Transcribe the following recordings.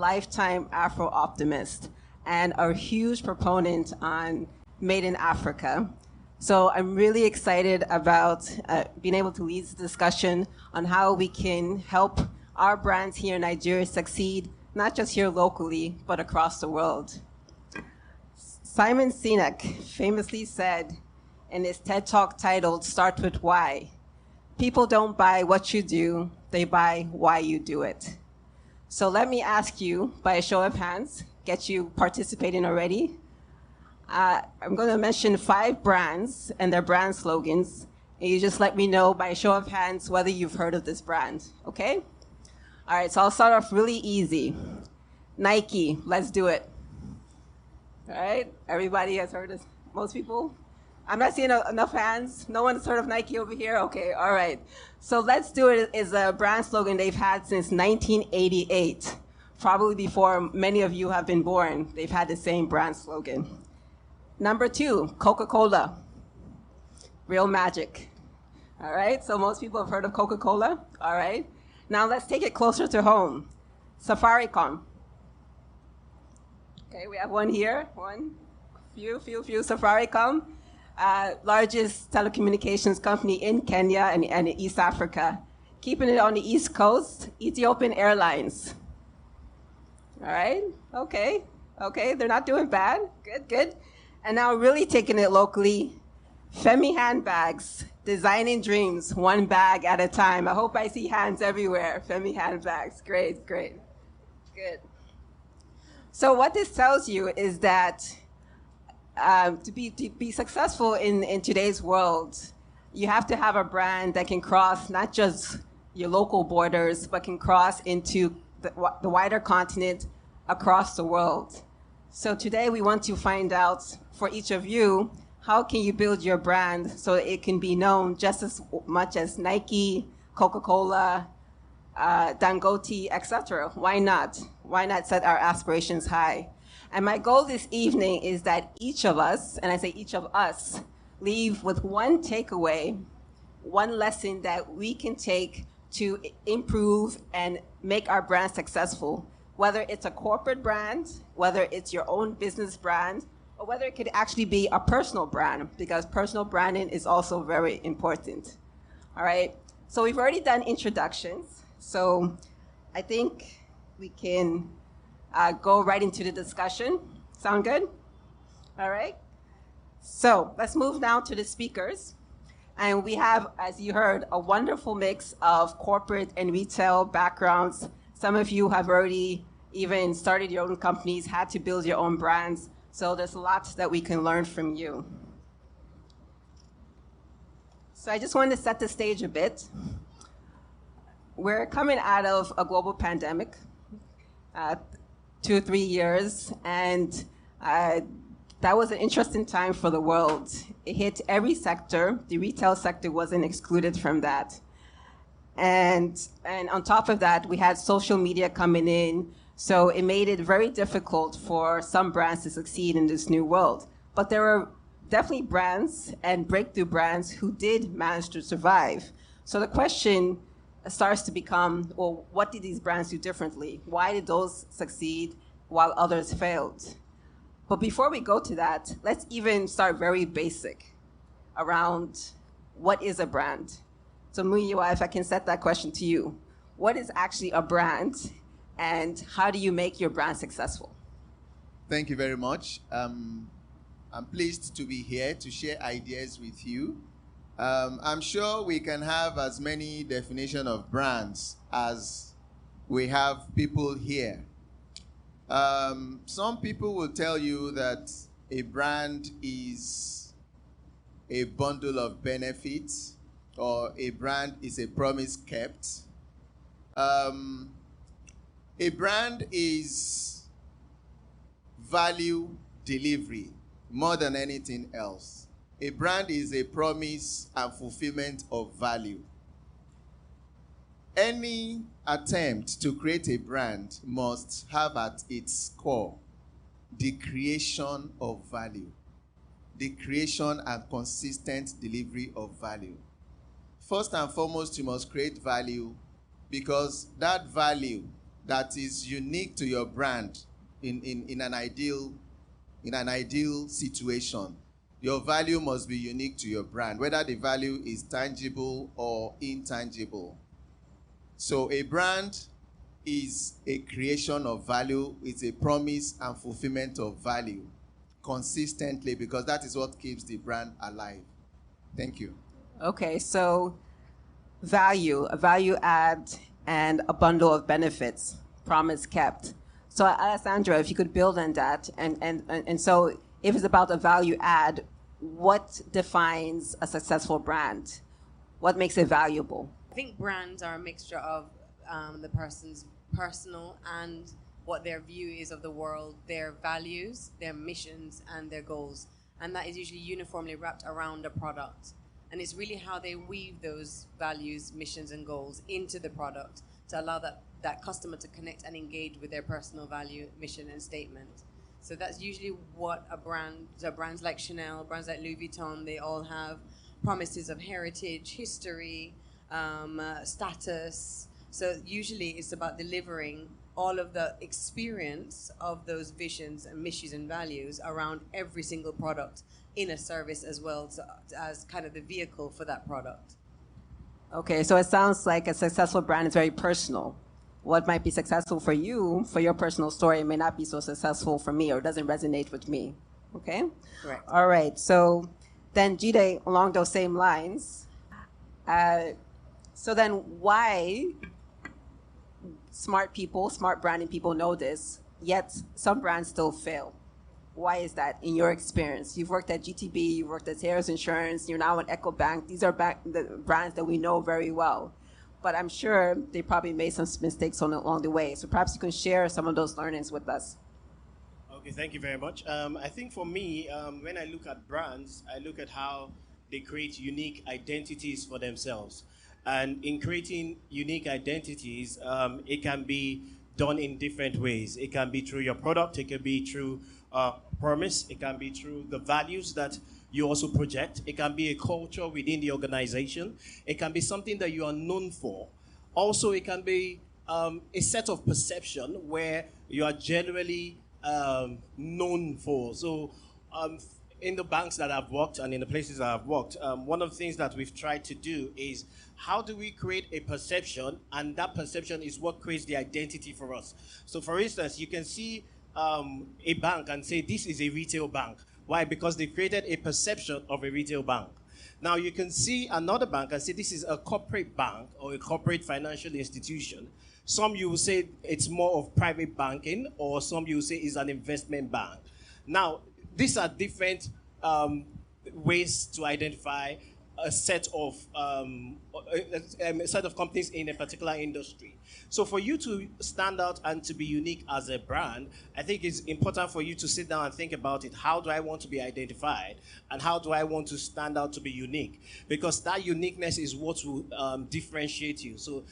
lifetime Afro-optimist and a huge proponent on Made in Africa. So I'm really excited about being able to lead this discussion on how we can help our brands here in Nigeria succeed, not just here locally, but across the world. Simon Sinek famously said in his TED Talk titled Start With Why, people don't buy what you do, they buy why you do it. So let me ask you, by a show of hands, get you participating already. I'm going to mention 5 brands and their brand slogans, and you just let me know by a show of hands whether you've heard of this brand, okay? All right, so I'll start off really easy. Nike, let's do it. All right, everybody has heard of, most people? I'm not seeing enough hands. No one's heard of Nike over here? Okay, all right. So let's do it is a brand slogan they've had since 1988. Probably before many of you have been born, they've had the same brand slogan. Number 2, Coca-Cola. Real magic. All right, so most people have heard of Coca-Cola. All right. Now let's take it closer to home. Safaricom. Okay, we have one here. One. Few. Safaricom. Largest telecommunications company in Kenya and East Africa. Keeping it on the East Coast, Ethiopian Airlines. All right, okay, they're not doing bad, good. And now really taking it locally, Femi handbags, designing dreams, one bag at a time. I hope I see hands everywhere, Femi handbags, great, good. So what this tells you is that to be successful in today's world, you have to have a brand that can cross not just your local borders, but can cross into the wider continent, across the world. So today we want to find out for each of you, how can you build your brand so it can be known just as much as Nike, Coca-Cola, Dangote, etc. Why not? Why not set our aspirations high? And my goal this evening is that each of us, and I say each of us, leave with one takeaway, one lesson that we can take to improve and make our brand successful, whether it's a corporate brand, whether it's your own business brand, or whether it could actually be a personal brand, because personal branding is also very important. All right, so we've already done introductions, so I think we can go right into the discussion. Sound good? All right, so let's move now to the speakers. And we have, as you heard, a wonderful mix of corporate and retail backgrounds. Some of you have already even started your own companies, had to build your own brands. So there's lots that we can learn from you. So I just wanted to set the stage a bit. We're coming out of a global pandemic, 2 or 3 years, and that was an interesting time for the world. It hit every sector. The retail sector wasn't excluded from that. And on top of that, we had social media coming in, so it made it very difficult for some brands to succeed in this new world. But there were definitely brands and breakthrough brands who did manage to survive. So the question starts to become, well, what did these brands do differently? Why did those succeed while others failed? But before we go to that, let's even start very basic around what is a brand. So Muyiwa, if I can set that question to you, what is actually a brand and how do you make your brand successful? Thank you very much. I'm pleased to be here to share ideas with you. I'm sure we can have as many definitions of brands as we have people here. Some people will tell you that a brand is a bundle of benefits, or a brand is a promise kept. A brand is value delivery more than anything else. A brand is a promise and fulfillment of value. Any attempt to create a brand must have at its core the creation of value, the creation and consistent delivery of value. First and foremost, you must create value, because that value that is unique to your brand in an ideal situation. Your value must be unique to your brand, whether the value is tangible or intangible. So a brand is a creation of value. It's a promise and fulfillment of value consistently, because that is what keeps the brand alive. Thank you. Okay, so value, a value add, and a bundle of benefits, promise kept. So Alessandra, if you could build on that, and so if it's about a value add, what defines a successful brand? What makes it valuable? I think brands are a mixture of the person's personal and what their view is of the world, their values, their missions, and their goals. And that is usually uniformly wrapped around a product. And it's really how they weave those values, missions, and goals into the product to allow that customer to connect and engage with their personal value, mission, and statement. So that's usually what brands like Chanel, brands like Louis Vuitton, they all have promises of heritage, history, status. So usually it's about delivering all of the experience of those visions and missions and values around every single product in a service as well, as kind of the vehicle for that product. Okay, so it sounds like a successful brand is very personal. What might be successful for you, for your personal story, may not be so successful for me or doesn't resonate with me. Okay? Correct. All right, so then Jide, along those same lines, so then why smart people, smart branding people know this, yet some brands still fail? Why is that in your experience? You've worked at GTB, you've worked at Harris Insurance, you're now at Ecobank. These are the brands that we know very well. But I'm sure they probably made some mistakes along the way. So perhaps you can share some of those learnings with us. Okay, thank you very much. I think for me, when I look at brands, I look at how they create unique identities for themselves. And in creating unique identities, it can be done in different ways. It can be through your product, it can be through promise, it can be through the values that you also project, it can be a culture within the organization, it can be something that you are known for. Also, it can be a set of perception where you are generally known for. So in the banks that I've worked and in the places that I've worked, one of the things that we've tried to do is how do we create a perception, and that perception is what creates the identity for us. So for instance, you can see a bank and say this is a retail bank. Why? Because they created a perception of a retail bank. Now you can see another bank and say this is a corporate bank or a corporate financial institution. Some you will say it's more of private banking, or some you will say is an investment bank. Now, these are different ways to identify a set of companies in a particular industry. So for you to stand out and to be unique as a brand, I think it's important for you to sit down and think about it. How do I want to be identified? And how do I want to stand out to be unique? Because that uniqueness is what will differentiate you. So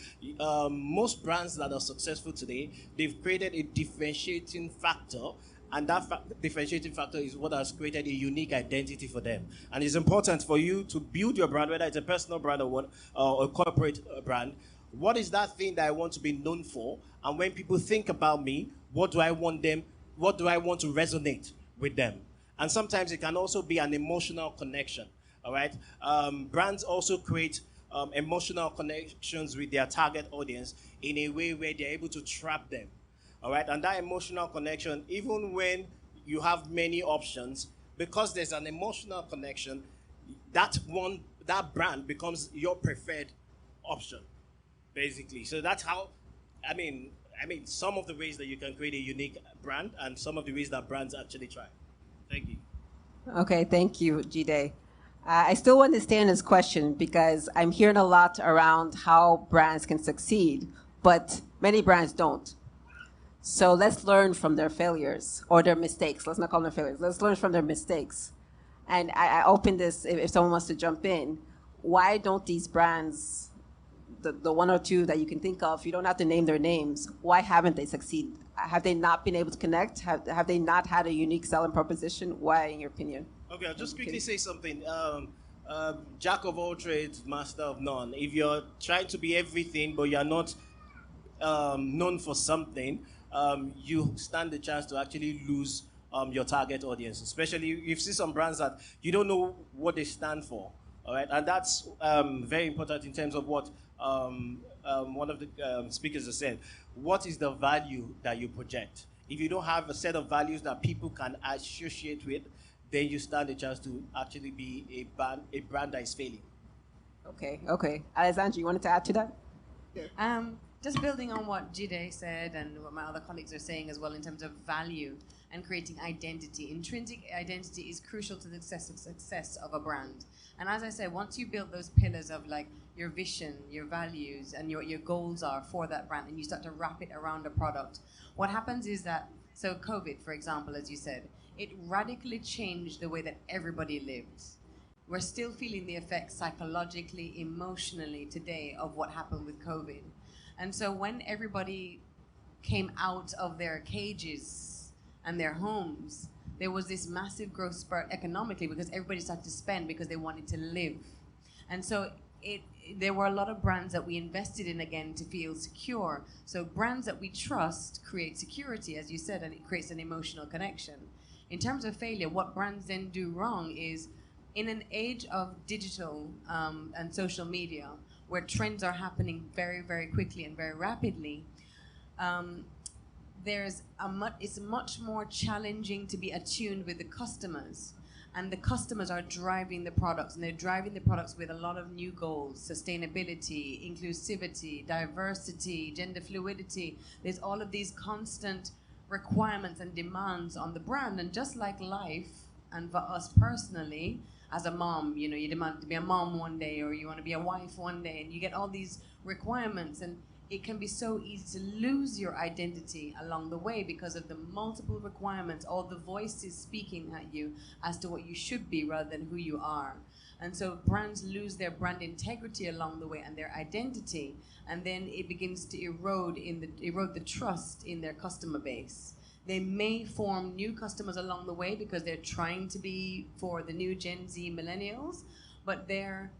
most brands that are successful today, they've created a differentiating factor, and that differentiating factor is what has created a unique identity for them. And it's important for you to build your brand, whether it's a personal brand or a corporate brand. What is that thing that I want to be known for? And when people think about me, what do I want to resonate with them? And sometimes it can also be an emotional connection, all right? Brands also create emotional connections with their target audience in a way where they're able to trap them. All right, and that emotional connection, even when you have many options, because there's an emotional connection, that brand becomes your preferred option, basically. So that's how, I mean, some of the ways that you can create a unique brand and some of the ways that brands actually try. Thank you. Okay, thank you, Jide. I still want to stay on this question because I'm hearing a lot around how brands can succeed, but many brands don't. So let's learn from their failures or their mistakes. Let's not call them failures. Let's learn from their mistakes. And I open this, if someone wants to jump in, why don't these brands, the one or two that you can think of, you don't have to name their names, why haven't they succeeded? Have they not been able to connect? Have they not had a unique selling proposition? Why, in your opinion? Okay, I'll just quickly say something. Jack of all trades, master of none. If you're trying to be everything, but you're not known for something, you stand the chance to actually lose your target audience. Especially, you've seen some brands that you don't know what they stand for. All right, and that's very important in terms of what one of the speakers has said. What is the value that you project? If you don't have a set of values that people can associate with, then you stand a chance to actually be a brand that is failing. Okay. Alessandra, you wanted to add to that? Just building on what Jide said and what my other colleagues are saying as well in terms of value and creating identity. Intrinsic identity is crucial to the success of a brand. And as I said, once you build those pillars of like your vision, your values, and your goals are for that brand, and you start to wrap it around a product, what happens is that, so COVID, for example, as you said, it radically changed the way that everybody lived. We're still feeling the effects psychologically, emotionally today of what happened with COVID. And so when everybody came out of their cages and their homes, there was this massive growth spurt economically because everybody started to spend because they wanted to live. And so there were a lot of brands that we invested in again to feel secure. So brands that we trust create security, as you said, and it creates an emotional connection. In terms of failure, what brands then do wrong is, in an age of digital and social media, where trends are happening very, very quickly and very rapidly, it's much more challenging to be attuned with the customers. And the customers are driving the products, and they're driving the products with a lot of new goals: sustainability, inclusivity, diversity, gender fluidity. There's all of these constant requirements and demands on the brand. And just like life, and for us personally, as a mom, you demand to be a mom one day, or you want to be a wife one day, and you get all these requirements, and it can be so easy to lose your identity along the way because of the multiple requirements, all the voices speaking at you as to what you should be rather than who you are. And so brands lose their brand integrity along the way and their identity, and then it begins to erode the trust in their customer base. They may form new customers along the way because they're trying to be for the new Gen Z millennials, but their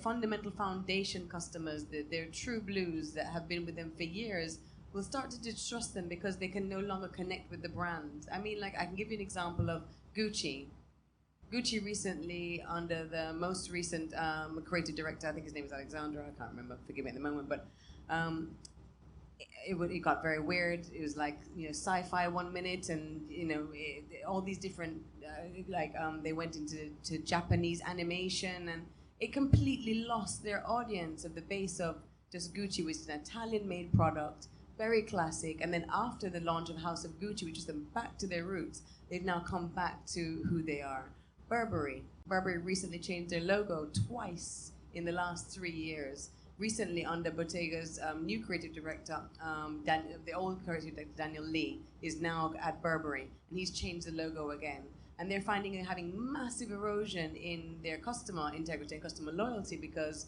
fundamental foundation customers, their true blues that have been with them for years, will start to distrust them because they can no longer connect with the brand. I mean, like, I can give you an example of Gucci. Gucci recently, under the most recent creative director, I think his name is Alessandra, I can't remember, forgive me at the moment, but it got very weird. It was like, sci-fi 1 minute, and all these different they went into Japanese animation, and it completely lost their audience of the base of just Gucci, which is an Italian-made product, very classic. And then after the launch of House of Gucci, which is them back to their roots, they've now come back to who they are. Burberry recently changed their logo twice in the last 3 years. Recently, under Bottega's new creative director, the old creative director, Daniel Lee, is now at Burberry, and he's changed the logo again. And they're finding they're having massive erosion in their customer integrity and customer loyalty because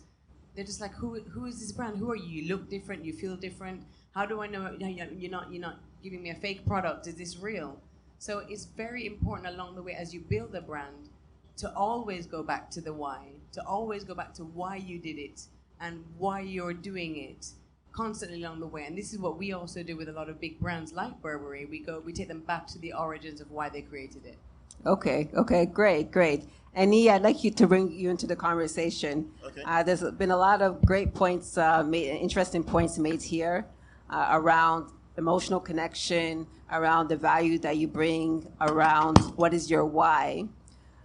they're just like, who is this brand? Who are you? You look different, you feel different. How do I know you're not giving me a fake product? Is this real? So it's very important along the way as you build a brand to always go back to the why, to always go back to why you did it and why you're doing it constantly along the way. And this is what we also do with a lot of big brands like Burberry. We take them back to the origins of why they created it. Okay, great. And Niyi, I'd like to bring you into the conversation. Okay. There's been a lot of great points, interesting points made here around emotional connection, around the value that you bring, around what is your why.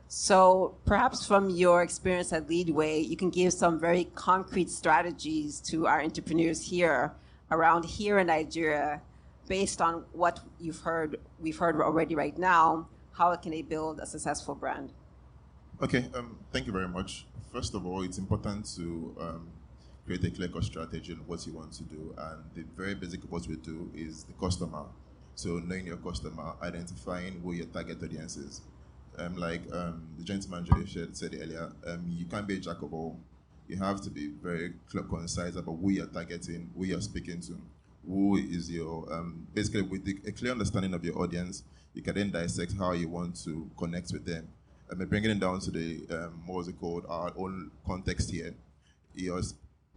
So perhaps from your experience at Leadway, you can give some very concrete strategies to our entrepreneurs here in Nigeria, based on what we've heard already right now. How can they build a successful brand? Okay, thank you very much. First of all, it's important to create a clear-cut strategy on what you want to do. And the very basic of what we do is the customer. So knowing your customer, identifying who your target audience is. Like the gentleman Jide said earlier, you can't be a jack of all. You have to be very concise about who you're targeting, who you're speaking to, who is your, basically with a clear understanding of your audience, you can then dissect how you want to connect with them. Bringing it down to the, our own context here.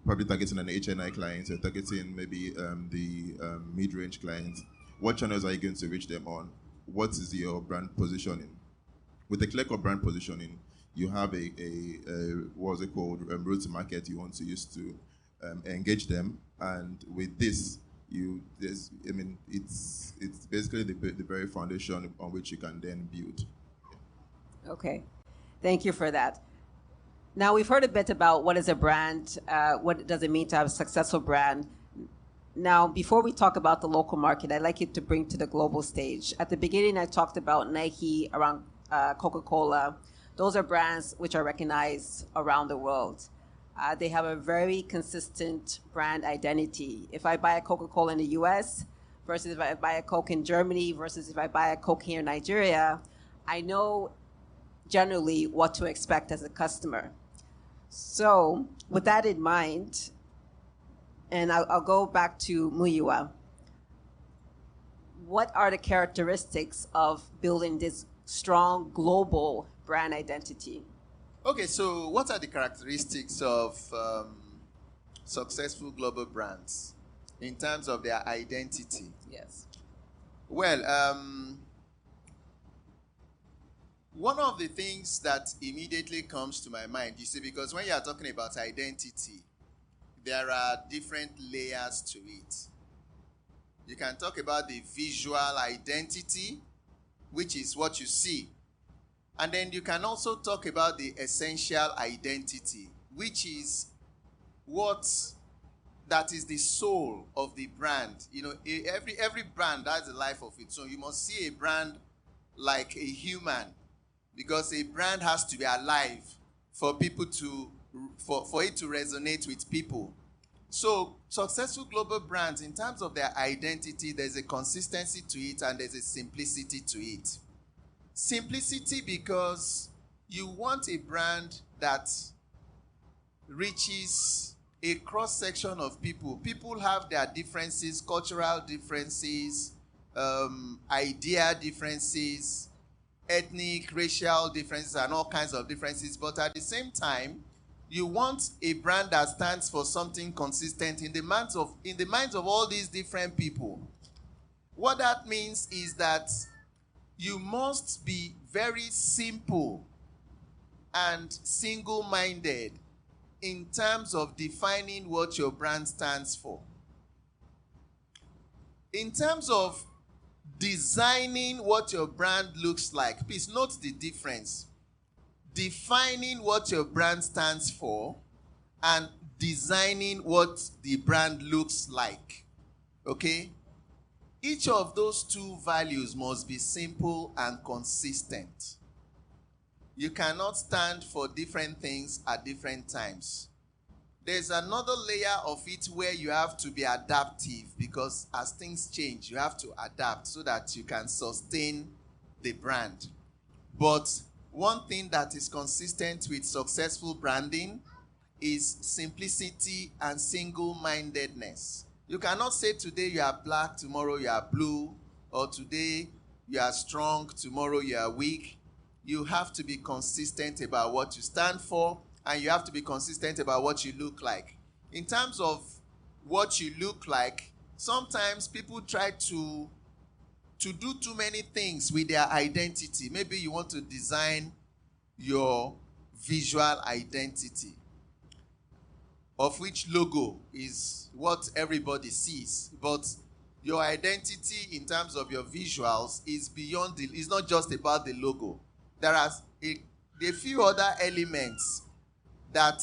probably targeting an HNI client, you're targeting maybe the mid-range clients. What channels are you going to reach them on? What is your brand positioning? With a clear-cut brand positioning, you have a what's it called, route to market you want to use to engage them, and with this, it's basically the very foundation on which you can then build. Okay, thank you for that. Now we've heard a bit about what is a brand, what does it mean to have a successful brand. Now, before we talk about the local market, I'd like you to bring to the global stage. At the beginning, I talked about Nike, around Coca-Cola. Those are brands which are recognized around the world. They have a very consistent brand identity. If I buy a Coca-Cola in the US versus if I buy a Coke in Germany versus if I buy a Coke here in Nigeria, I know generally what to expect as a customer. So with that in mind, and I'll go back to Muyiwa, what are the characteristics of building this strong global brand identity? Okay, so what are the characteristics of successful global brands in terms of their identity? Yes. Well, one of the things that immediately comes to my mind, you see, because when you are talking about identity, there are different layers to it. You can talk about the visual identity, which is what you see. And then you can also talk about the essential identity, which is that is the soul of the brand. You know, every brand has a life of its own. You must see a brand like a human, because a brand has to be alive for people to, for it to resonate with people. So successful global brands, in terms of their identity, there's a consistency to it and there's a simplicity to it. Simplicity because you want a brand that reaches a cross-section of people. People have their differences, cultural differences, idea differences, ethnic, racial differences, and all kinds of differences. But at the same time, you want a brand that stands for something consistent in the minds of all these different people. What that means is that you must be very simple and single-minded in terms of defining what your brand stands for. In terms of designing what your brand looks like, please note the difference. Defining what your brand stands for and designing what the brand looks like. Okay? Each of those two values must be simple and consistent. You cannot stand for different things at different times. There's another layer of it where you have to be adaptive, because as things change, you have to adapt so that you can sustain the brand. But one thing that is consistent with successful branding is simplicity and single-mindedness. You cannot say today you are black, tomorrow you are blue, or today you are strong, tomorrow you are weak. You have to be consistent about what you stand for, and you have to be consistent about what you look like. In terms of what you look like, sometimes people try to do too many things with their identity. Maybe you want to design your visual identity, of which logo is what everybody sees. But your identity in terms of your visuals is beyond it's not just about the logo. There are a few other elements that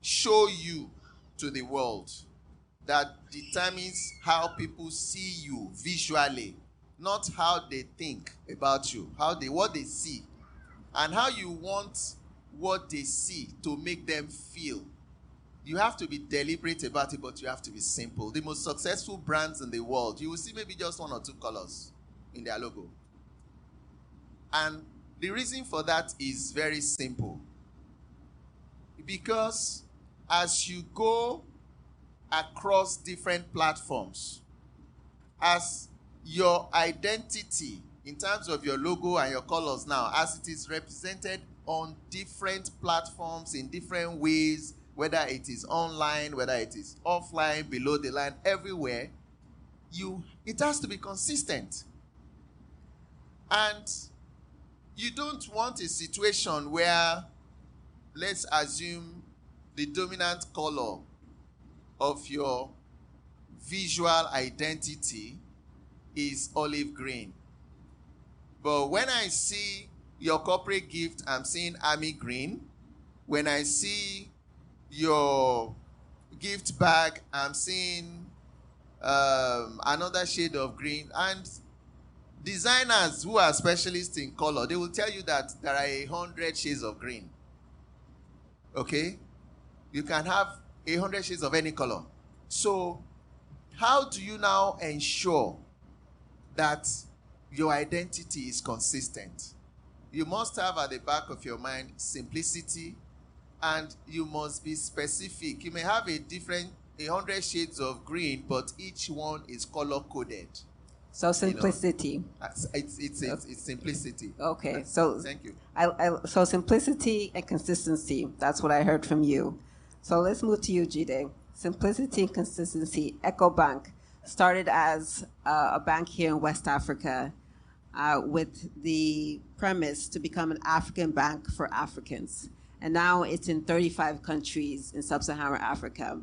show you to the world, that determines how people see you visually, not how they think about you, what they see, and how you want what they see to make them feel. You have to be deliberate about it, but you have to be simple. The most successful brands in the world, you will see maybe just one or two colors in their logo. And the reason for that is very simple. Because as you go across different platforms, as your identity in terms of your logo and your colors now, as it is represented on different platforms in different ways whether it is online, whether it is offline, below the line, everywhere, it has to be consistent. And you don't want a situation where, let's assume, the dominant color of your visual identity is olive green. But when I see your corporate gift, I'm seeing army green. When I see your gift bag, I'm seeing another shade of green. And designers who are specialists in color, they will tell you that there are 100 shades of green. Okay? You can have 100 shades of any color. So, how do you now ensure that your identity is consistent? You must have at the back of your mind simplicity, and you must be specific. You may have 100 shades of green, but each one is color coded. So simplicity. You know, it's simplicity. Okay, so thank you. So simplicity and consistency. That's what I heard from you. So let's move to you, Jide. Simplicity and consistency. Ecobank started as a bank here in West Africa with the premise to become an African bank for Africans. And now it's in 35 countries in sub-Saharan Africa.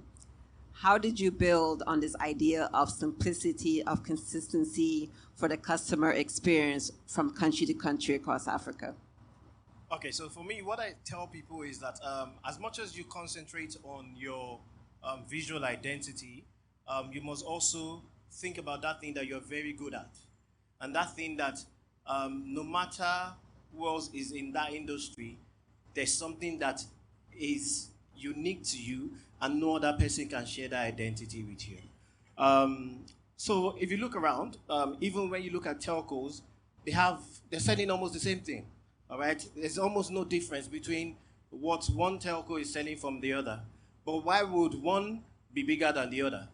How did you build on this idea of simplicity, of consistency for the customer experience from country to country across Africa? Okay, so for me, what I tell people is that as much as you concentrate on your visual identity, you must also think about that thing that you're very good at. And that thing that no matter who else is in that industry, there's something that is unique to you and no other person can share that identity with you. So if you look around, even when you look at telcos, they're selling almost the same thing. All right? There's almost no difference between what one telco is selling from the other. But why would one be bigger than the other?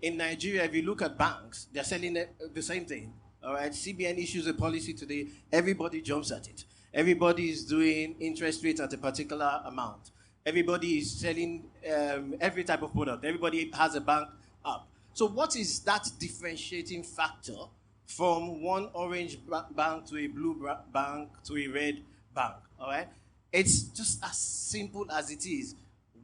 In Nigeria, if you look at banks, they're selling the same thing. All right? CBN issues a policy today, everybody jumps at it. Everybody is doing interest rates at a particular amount. Everybody is selling every type of product. Everybody has a bank app. So what is that differentiating factor from one orange bank to a blue bank to a red bank? All right? It's just as simple as it is.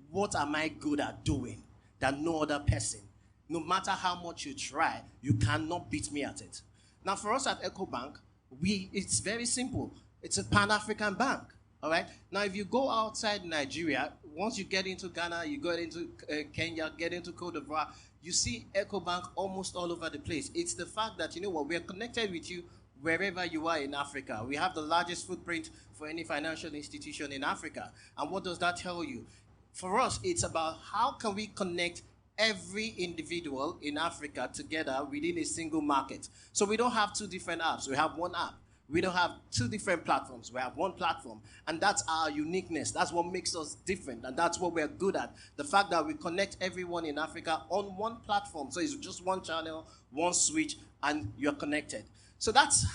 What am I good at doing that no other person, no matter how much you try, you cannot beat me at it? Now, for us at Ecobank, it's very simple. It's a Pan-African bank. All right. Now, if you go outside Nigeria, once you get into Ghana, you go into Kenya, get into Cote d'Ivoire, you see Ecobank almost all over the place. It's the fact that, you know what, we're connected with you wherever you are in Africa. We have the largest footprint for any financial institution in Africa. And what does that tell you? For us, it's about how can we connect every individual in Africa together within a single market. So we don't have two different apps. We have one app. We don't have two different platforms. We have one platform. And that's our uniqueness. That's what makes us different. And that's what we're good at. The fact that we connect everyone in Africa on one platform. So it's just one channel, one switch, and you're connected. So that's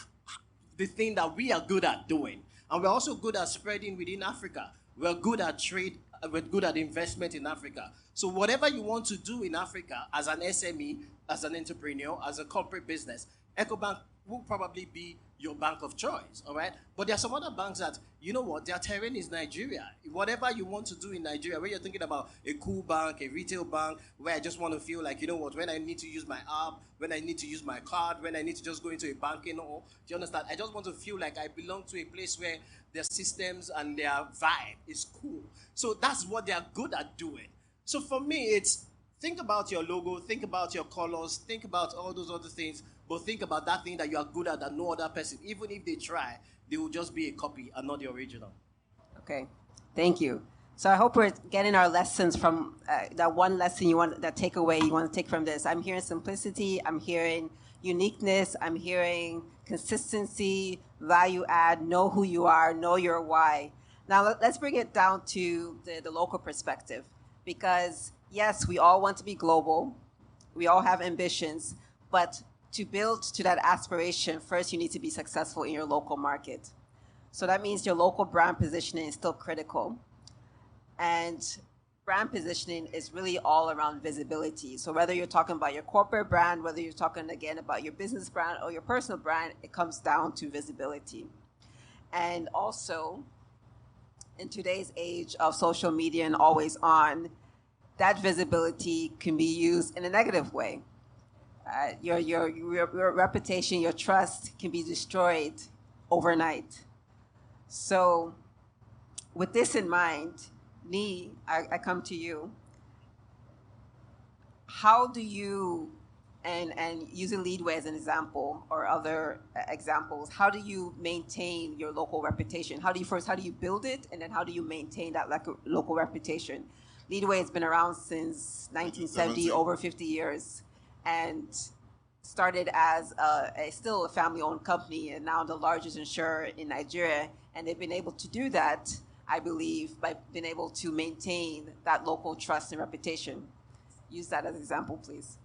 the thing that we are good at doing. And we're also good at spreading within Africa. We're good at trade. We're good at investment in Africa. So whatever you want to do in Africa as an SME, as an entrepreneur, as a corporate business, Ecobank will probably be your bank of choice, all right? But there are some other banks that, you know what, their terrain is Nigeria. Whatever you want to do in Nigeria, where you're thinking about a cool bank, a retail bank, where I just want to feel like, you know what, when I need to use my app, when I need to use my card, when I need to just go into a banking hall, do you understand? I just want to feel like I belong to a place where their systems and their vibe is cool. So that's what they are good at doing. So for me, it's think about your logo, think about your colors, think about all those other things, but think about that thing that you are good at that no other person, even if they try, they will just be a copy and not the original. Okay, thank you. So I hope we're getting our lessons from that one lesson that takeaway you want to take from this. I'm hearing simplicity, I'm hearing uniqueness, I'm hearing consistency, value add, know who you are, know your why. Now let's bring it down to the local perspective, because yes, we all want to be global, we all have ambitions, but to build to that aspiration, first you need to be successful in your local market. So that means your local brand positioning is still critical. And brand positioning is really all around visibility. So whether you're talking about your corporate brand, whether you're talking again about your business brand or your personal brand, it comes down to visibility. And also, in today's age of social media and always on, that visibility can be used in a negative way. Your reputation, your trust can be destroyed overnight. So with this in mind, Niyi, I come to you. How do you, and using Leadway as an example or other examples, how do you maintain your local reputation? How do you build it, and then how do you maintain that local reputation? Leadway has been around since 1970, over 50 years, and started as still a family-owned company, and now the largest insurer in Nigeria, and they've been able to do that, I believe, by being able to maintain that local trust and reputation. Use that as an example, please.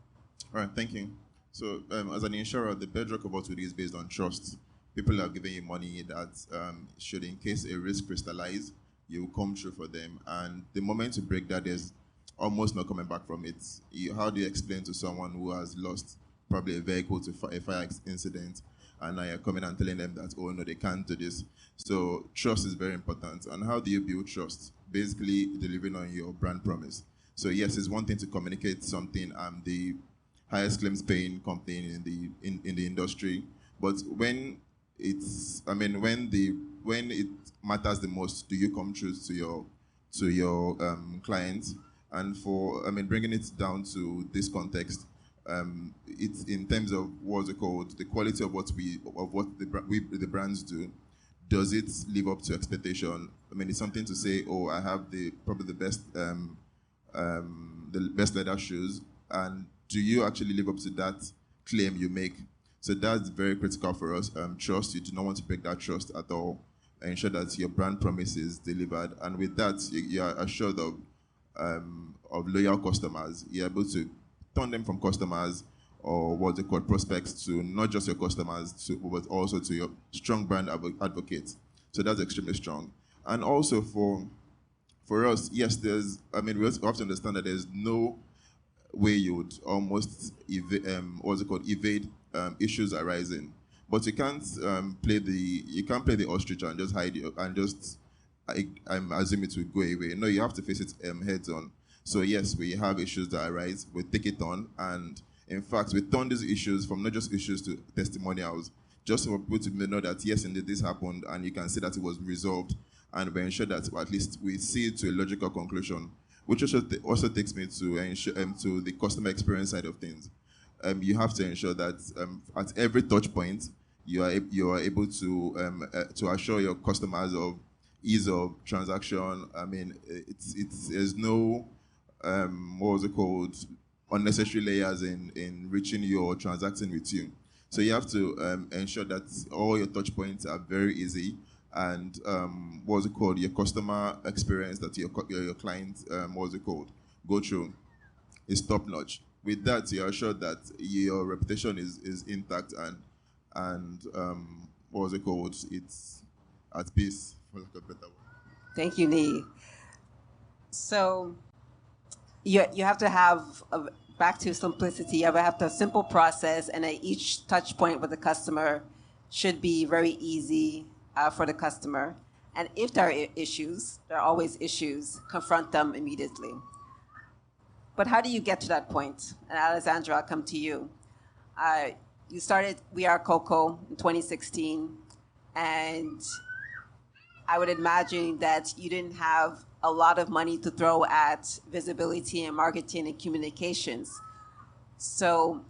All right, thank you. So as an insurer, the bedrock of what we do is based on trust. People are giving you money that should, in case a risk crystallize, you will come through for them. And the moment you break that, there's almost no coming back from it. How do you explain to someone who has lost probably a vehicle to a fire incident, and now you're coming and telling them that, oh no, they can't do this? So trust is very important. And how do you build trust? Basically delivering on your brand promise. So yes, it's one thing to communicate something. I'm the highest claims paying company in the industry, but when when it matters the most, do you come true to your clients? And for bringing it down to this context, it's in terms of what's it called, the quality of what the brands do. Does it live up to expectation? It's something to say, oh, I have probably the best leather shoes, and do you actually live up to that claim you make? So that's very critical for us. Trust, you do not want to break that trust at all. Ensure that your brand promise is delivered, and with that, you are assured of loyal customers. You're able to turn them from customers, or what they call prospects, to not just your customers, but also to your strong brand advocates. So that's extremely strong. And also for us, yes, we have to understand that there's no way you would almost evade issues arising. But you can't play the ostrich and just hide it and just assume it will go away. No, you have to face it heads on. So yes, we have issues that arise, we take it on, and in fact, we turn these issues from not just issues to testimonials, just for people to know that yes, indeed this happened, and you can see that it was resolved, and we ensure that at least we see it to a logical conclusion, which also takes me to the customer experience side of things. You have to ensure that at every touch point, you are able to assure your customers of ease of transaction. There's no unnecessary layers in reaching you or transacting with you. So you have to ensure that all your touch points are very easy, and your customer experience that your clients go through is top notch. With that, you are sure that your reputation is intact and it's at peace, for lack of a better word. Thank you, Niyi. So you have to have back to simplicity. You have to have a simple process, and at each touch point with the customer should be very easy for the customer. And if there are issues, there are always issues, confront them immediately. But how do you get to that point? And Alessandra, I'll come to you. You started We Are Coco in 2016, and I would imagine that you didn't have a lot of money to throw at visibility and marketing and communications. So,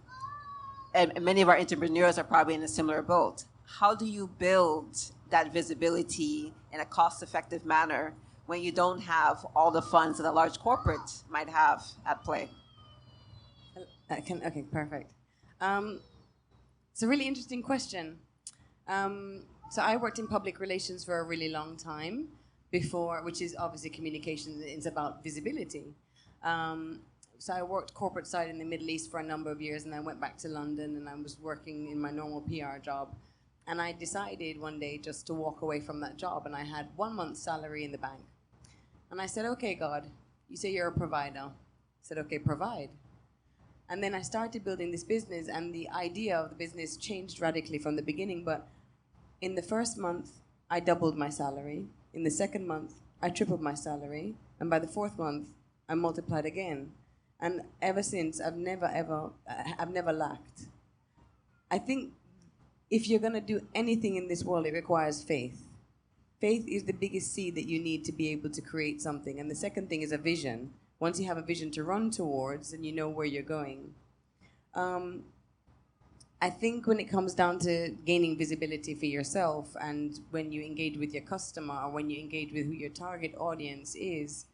and many of our entrepreneurs are probably in a similar boat. How do you build that visibility in a cost-effective manner when you don't have all the funds that a large corporate might have at play? Okay, perfect. It's a really interesting question. So I worked in public relations for a really long time before, which is obviously communications. It's about visibility. So I worked corporate side in the Middle East for a number of years, and I went back to London, and I was working in my normal PR job. And I decided one day just to walk away from that job, and I had 1 month's salary in the bank. And I said, okay, God, You say you're a provider. I said, okay, provide. And then I started building this business, and the idea of the business changed radically from the beginning. But in the first month, I doubled my salary. In the second month, I tripled my salary. And by the fourth month, I multiplied again. And ever since, I've never lacked. I think if you're going to do anything in this world, it requires faith. Faith is the biggest seed that you need to be able to create something. And the second thing is a vision. Once you have a vision to run towards, and you know where you're going. I think when it comes down to gaining visibility for yourself, and when you engage with your customer, or when you engage with who your target audience is,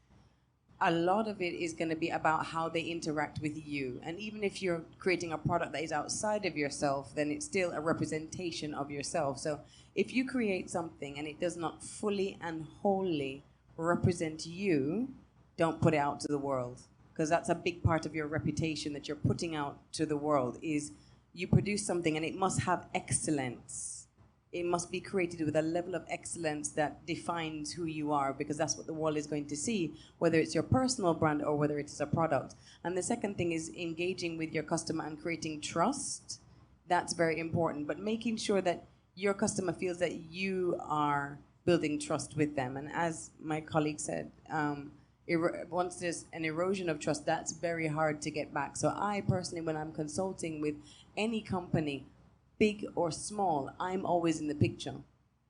a lot of it is going to be about how they interact with you. And even if you're creating a product that is outside of yourself, then it's still a representation of yourself. So if you create something and it does not fully and wholly represent you, don't put it out to the world. Because that's a big part of your reputation that you're putting out to the world, is you produce something and it must have excellence. It must be created with a level of excellence that defines who you are, because that's what the world is going to see, whether it's your personal brand or whether it is a product. And the second thing is engaging with your customer and creating trust. That's very important. But making sure that your customer feels that you are building trust with them. And as my colleague said, once there's an erosion of trust, that's very hard to get back. So I personally, when I'm consulting with any company, big or small, I'm always in the picture.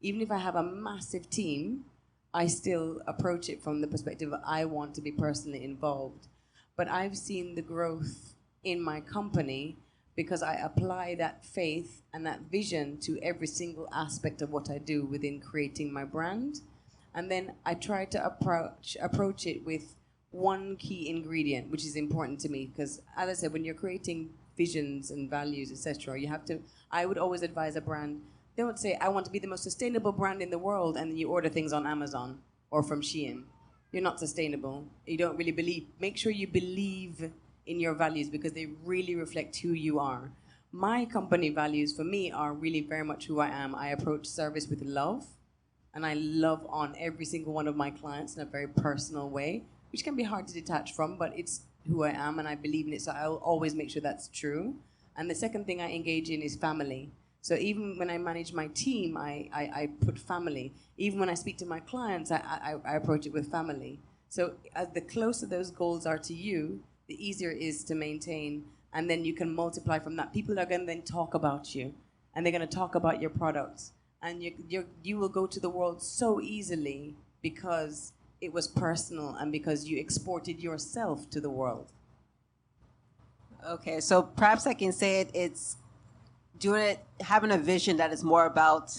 Even if I have a massive team, I still approach it from the perspective of I want to be personally involved. But I've seen the growth in my company because I apply that faith and that vision to every single aspect of what I do within creating my brand. And then I try to approach it with one key ingredient, which is important to me, because as I said, when you're creating visions and values, etc., you have to, I would always advise a brand, don't say, I want to be the most sustainable brand in the world, and then you order things on Amazon or from Shein. You're not sustainable. You don't really believe. Make sure you believe in your values, because they really reflect who you are. My company values, for me, are really very much who I am. I approach service with love, and I love on every single one of my clients in a very personal way, which can be hard to detach from, but it's who I am, and I believe in it, so I'll always make sure that's true. And the second thing I engage in is family. So even when I manage my team, I put family. Even when I speak to my clients, I approach it with family. So as the closer those goals are to you, the easier it is to maintain, and then you can multiply from that. People are going to then talk about you, and they're going to talk about your products, and you will go to the world so easily because it was personal and because you exported yourself to the world. Okay, so perhaps I can say it's having a vision that is more about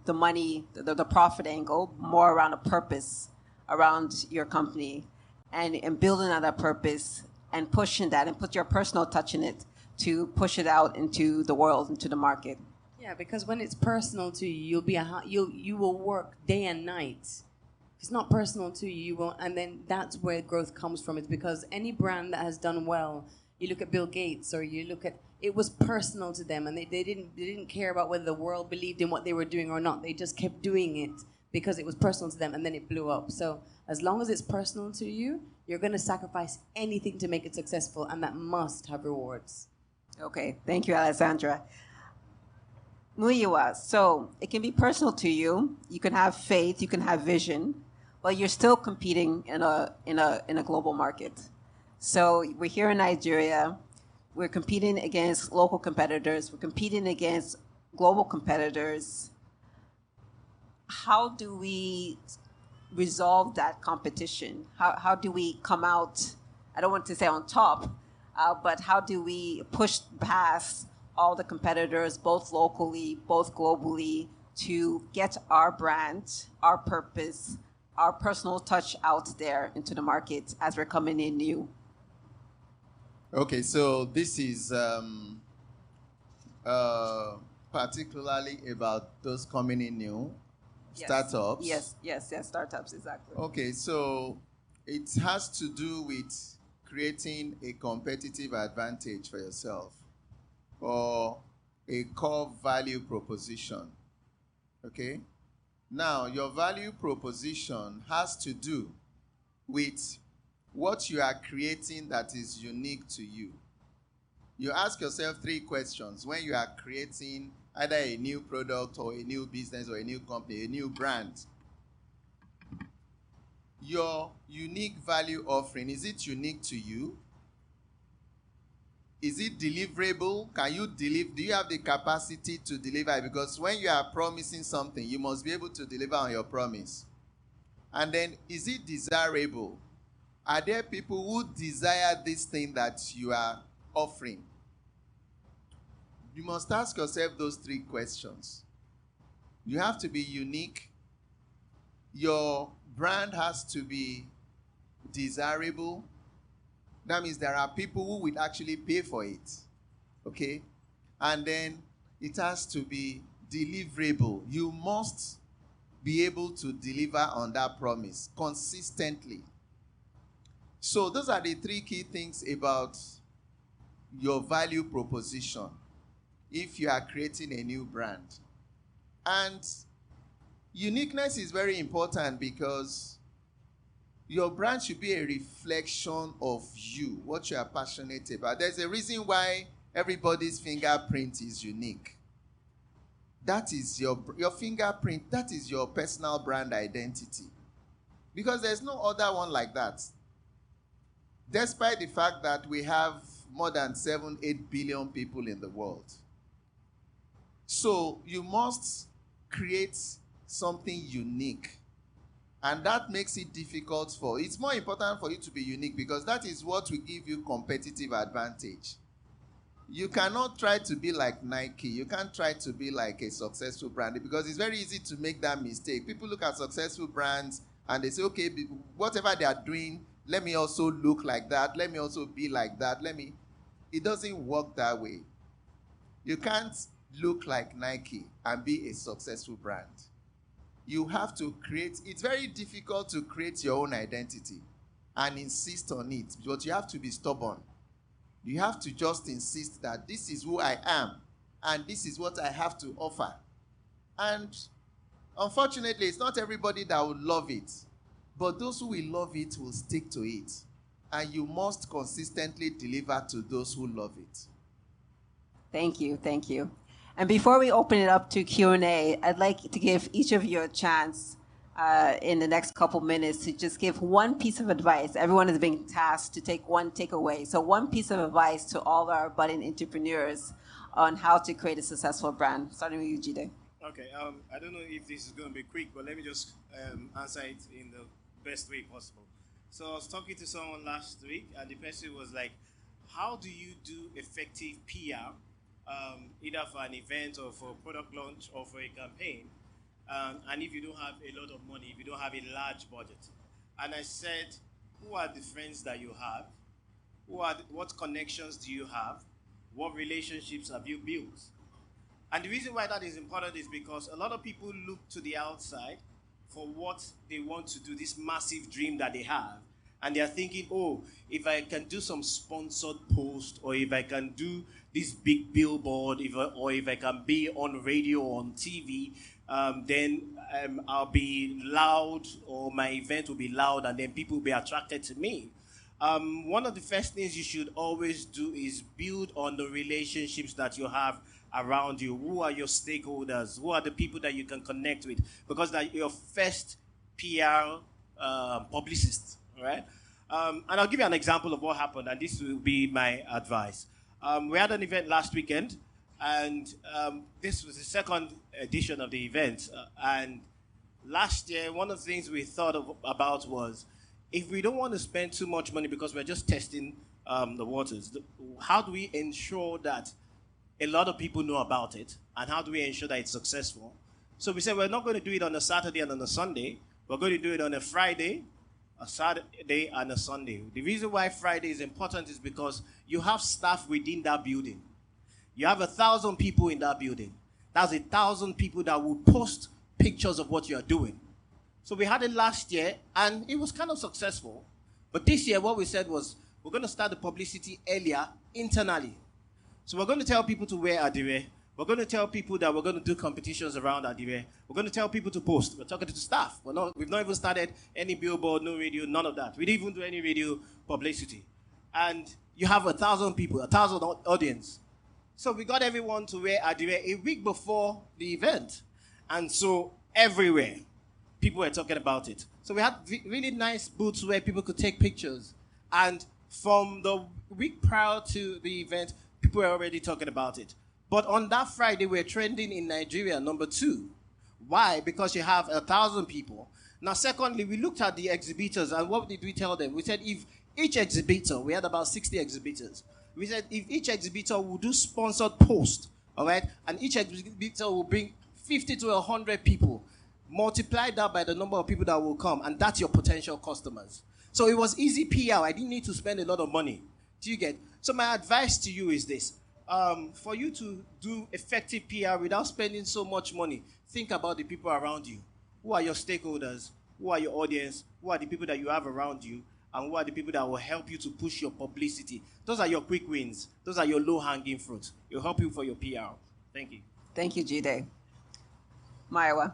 the money, the profit angle, more around a purpose around your company, and building on that purpose and pushing that and put your personal touch in it to push it out into the world, into the market. Yeah, because when it's personal to you, you will work day and night. If it's not personal to you, you won't, and then that's where growth comes from. It's because any brand that has done well, you look at Bill Gates, or you look at, it was personal to them, and they didn't care about whether the world believed in what they were doing or not. They just kept doing it because it was personal to them, and then it blew up. So as long as it's personal to you, you're going to sacrifice anything to make it successful, and that must have rewards. Okay, thank you, Alessandra. Muyiwa, so it can be personal to you. You can have faith, you can have vision, but you're still competing in a global market. So we're here in Nigeria. We're competing against local competitors. We're competing against global competitors. How do we resolve that competition? How do we come out, I don't want to say on top, but how do we push past all the competitors, both locally, both globally, to get our brand, our purpose, our personal touch out there into the market as we're coming in new? Okay, so this is particularly about those coming in new, startups. Yes, startups, exactly. Okay, so it has to do with creating a competitive advantage for yourself, or a core value proposition. Okay? Now, your value proposition has to do with what you are creating that is unique to you. You ask yourself 3 questions when you are creating either a new product or a new business or a new company, a new brand. Your unique value offering, is it unique to you? Is it deliverable? Can you deliver? Do you have the capacity to deliver? Because when you are promising something, you must be able to deliver on your promise. And then, is it desirable? Are there people who desire this thing that you are offering? You must ask yourself those 3 questions. You have to be unique. Your brand has to be desirable. That means there are people who will actually pay for it. Okay? And then it has to be deliverable. You must be able to deliver on that promise consistently. So those are the 3 key things about your value proposition if you are creating a new brand. And uniqueness is very important because your brand should be a reflection of you, what you are passionate about. There's a reason why everybody's fingerprint is unique. That is your fingerprint. That is your personal brand identity. Because there's no other one like that. Despite the fact that we have more than 7-8 billion people in the world. So you must create something unique. And that makes it difficult it's more important for you to be unique because that is what will give you competitive advantage. You cannot try to be like Nike. You can't try to be like a successful brand because it's very easy to make that mistake. People look at successful brands and they say, okay, whatever they are doing, let me also look like that. Let me also be like that. It doesn't work that way. You can't look like Nike and be a successful brand. You have to it's very difficult to create your own identity and insist on it, but you have to be stubborn. You have to just insist that this is who I am and this is what I have to offer. And unfortunately, it's not everybody that will love it, but those who will love it will stick to it. And you must consistently deliver to those who love it. Thank you, thank you. And before we open it up to Q&A, I'd like to give each of you a chance in the next couple minutes to just give one piece of advice. Everyone is being tasked to take one takeaway. So one piece of advice to all our budding entrepreneurs on how to create a successful brand. Starting with you, Jide. Okay, I don't know if this is going to be quick, but let me just answer it in the best way possible. So I was talking to someone last week, and the person was like, how do you do effective PR, either for an event or for a product launch or for a campaign, and if you don't have a lot of money, if you don't have a large budget? And I said, who are the friends that you have? What connections do you have? What relationships have you built? And the reason why that is important is because a lot of people look to the outside for what they want to do, this massive dream that they have. And they are thinking, oh, if I can do some sponsored post, or if I can do this big billboard, or if I can be on radio or on TV, then I'll be loud, or my event will be loud, and then people will be attracted to me. One of the first things you should always do is build on the relationships that you have around you. Who are your stakeholders? Who are the people that you can connect with? Because they're your first PR publicist, right? And I'll give you an example of what happened, and this will be my advice. We had an event last weekend, and this was the second edition of the event. And last year, one of the things we thought about was, if we don't want to spend too much money because we're just testing the waters, how do we ensure that a lot of people know about it, and how do we ensure that it's successful? So we said we're not going to do it on a Saturday and on a Sunday. We're going to do it on a Friday, a Saturday, and a Sunday. The reason why Friday is important is because you have staff within that building. You have 1,000 people in that building. That's 1,000 people that will post pictures of what you're doing. So we had it last year, and it was kind of successful. But this year, what we said was, we're going to start the publicity earlier, internally. So we're going to tell people to wear Adire. We're going to tell people that we're going to do competitions around Adewumi. We're going to tell people to post. We're talking to the staff. We've not even started any billboard, no radio, none of that. We didn't even do any radio publicity. And you have 1,000 people, 1,000 audience. So we got everyone to wear Adewumi a week before the event. And so everywhere, people were talking about it. So we had really nice booths where people could take pictures. And from the week prior to the event, people were already talking about it. But on that Friday, we're trending in Nigeria, number 2. Why? Because you have 1,000 people. Now, secondly, we looked at the exhibitors, and what did we tell them? We said if each exhibitor, we had about 60 exhibitors, we said if each exhibitor will do sponsored posts, all right, and each exhibitor will bring 50 to 100 people, multiply that by the number of people that will come, and that's your potential customers. So it was easy PR. I didn't need to spend a lot of money. Do you get? So my advice to you is this. For you to do effective PR without spending so much money, think about the people around you. Who are your stakeholders? Who are your audience? Who are the people that you have around you? And who are the people that will help you to push your publicity? Those are your quick wins. Those are your low-hanging fruits. It'll help you for your PR. Thank you. Thank you, Jide. Muyiwa.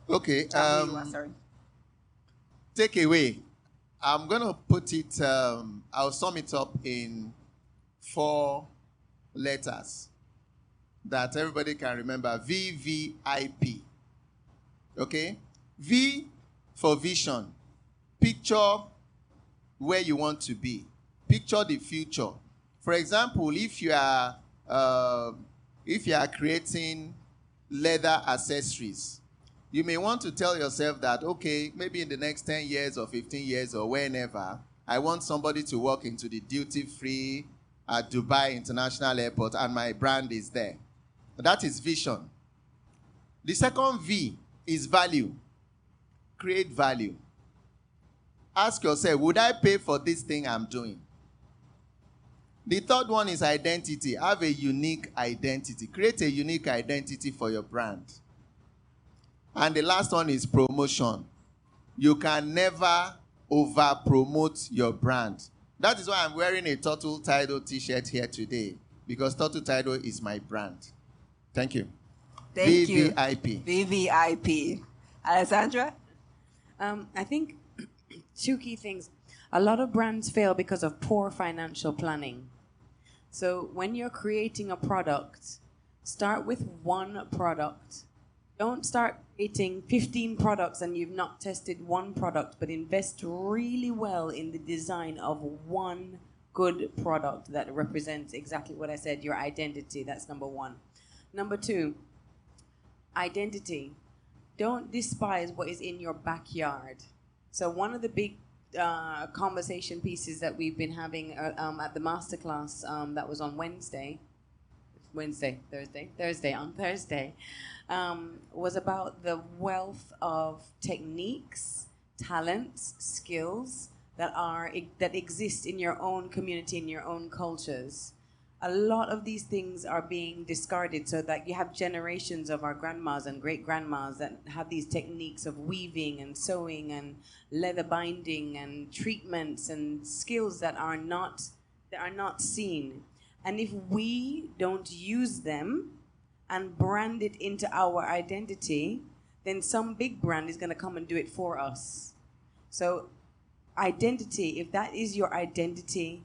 Okay. Muyiwa, sorry. Take away. I'm going to put it, I'll sum it up in 4 letters that everybody can remember. VVIP. Okay? V for vision. Picture where you want to be. Picture the future. For example, if you are creating leather accessories, you may want to tell yourself that, okay, maybe in the next 10 years or 15 years or whenever, I want somebody to walk into the duty-free at Dubai International Airport and my brand is there. That is vision. The second V is value. Create value. Ask yourself, would I pay for this thing I'm doing? The third one is identity. Have a unique identity. Create a unique identity for your brand. And the last one is promotion. You can never over-promote your brand. That is why I'm wearing a Turtle Title t-shirt here today, because Turtle Title is my brand. Thank you. Thank you. VVIP. VVIP. Alessandra? I think 2 key things. A lot of brands fail because of poor financial planning. So when you're creating a product, start with 1 product. Don't start eating 15 products and you've not tested 1 product, but invest really well in the design of 1 good product that represents exactly what I said, your identity. That's number 1. Number 2, identity. Don't despise what is in your backyard. So one of the big conversation pieces that we've been having at the masterclass that was on Thursday, was about the wealth of techniques, talents, skills that exist in your own community, in your own cultures. A lot of these things are being discarded so that you have generations of our grandmas and great-grandmas that have these techniques of weaving and sewing and leather binding and treatments and skills that are not seen. And if we don't use them and brand it into our identity, then some big brand is going to come and do it for us. So identity, if that is your identity,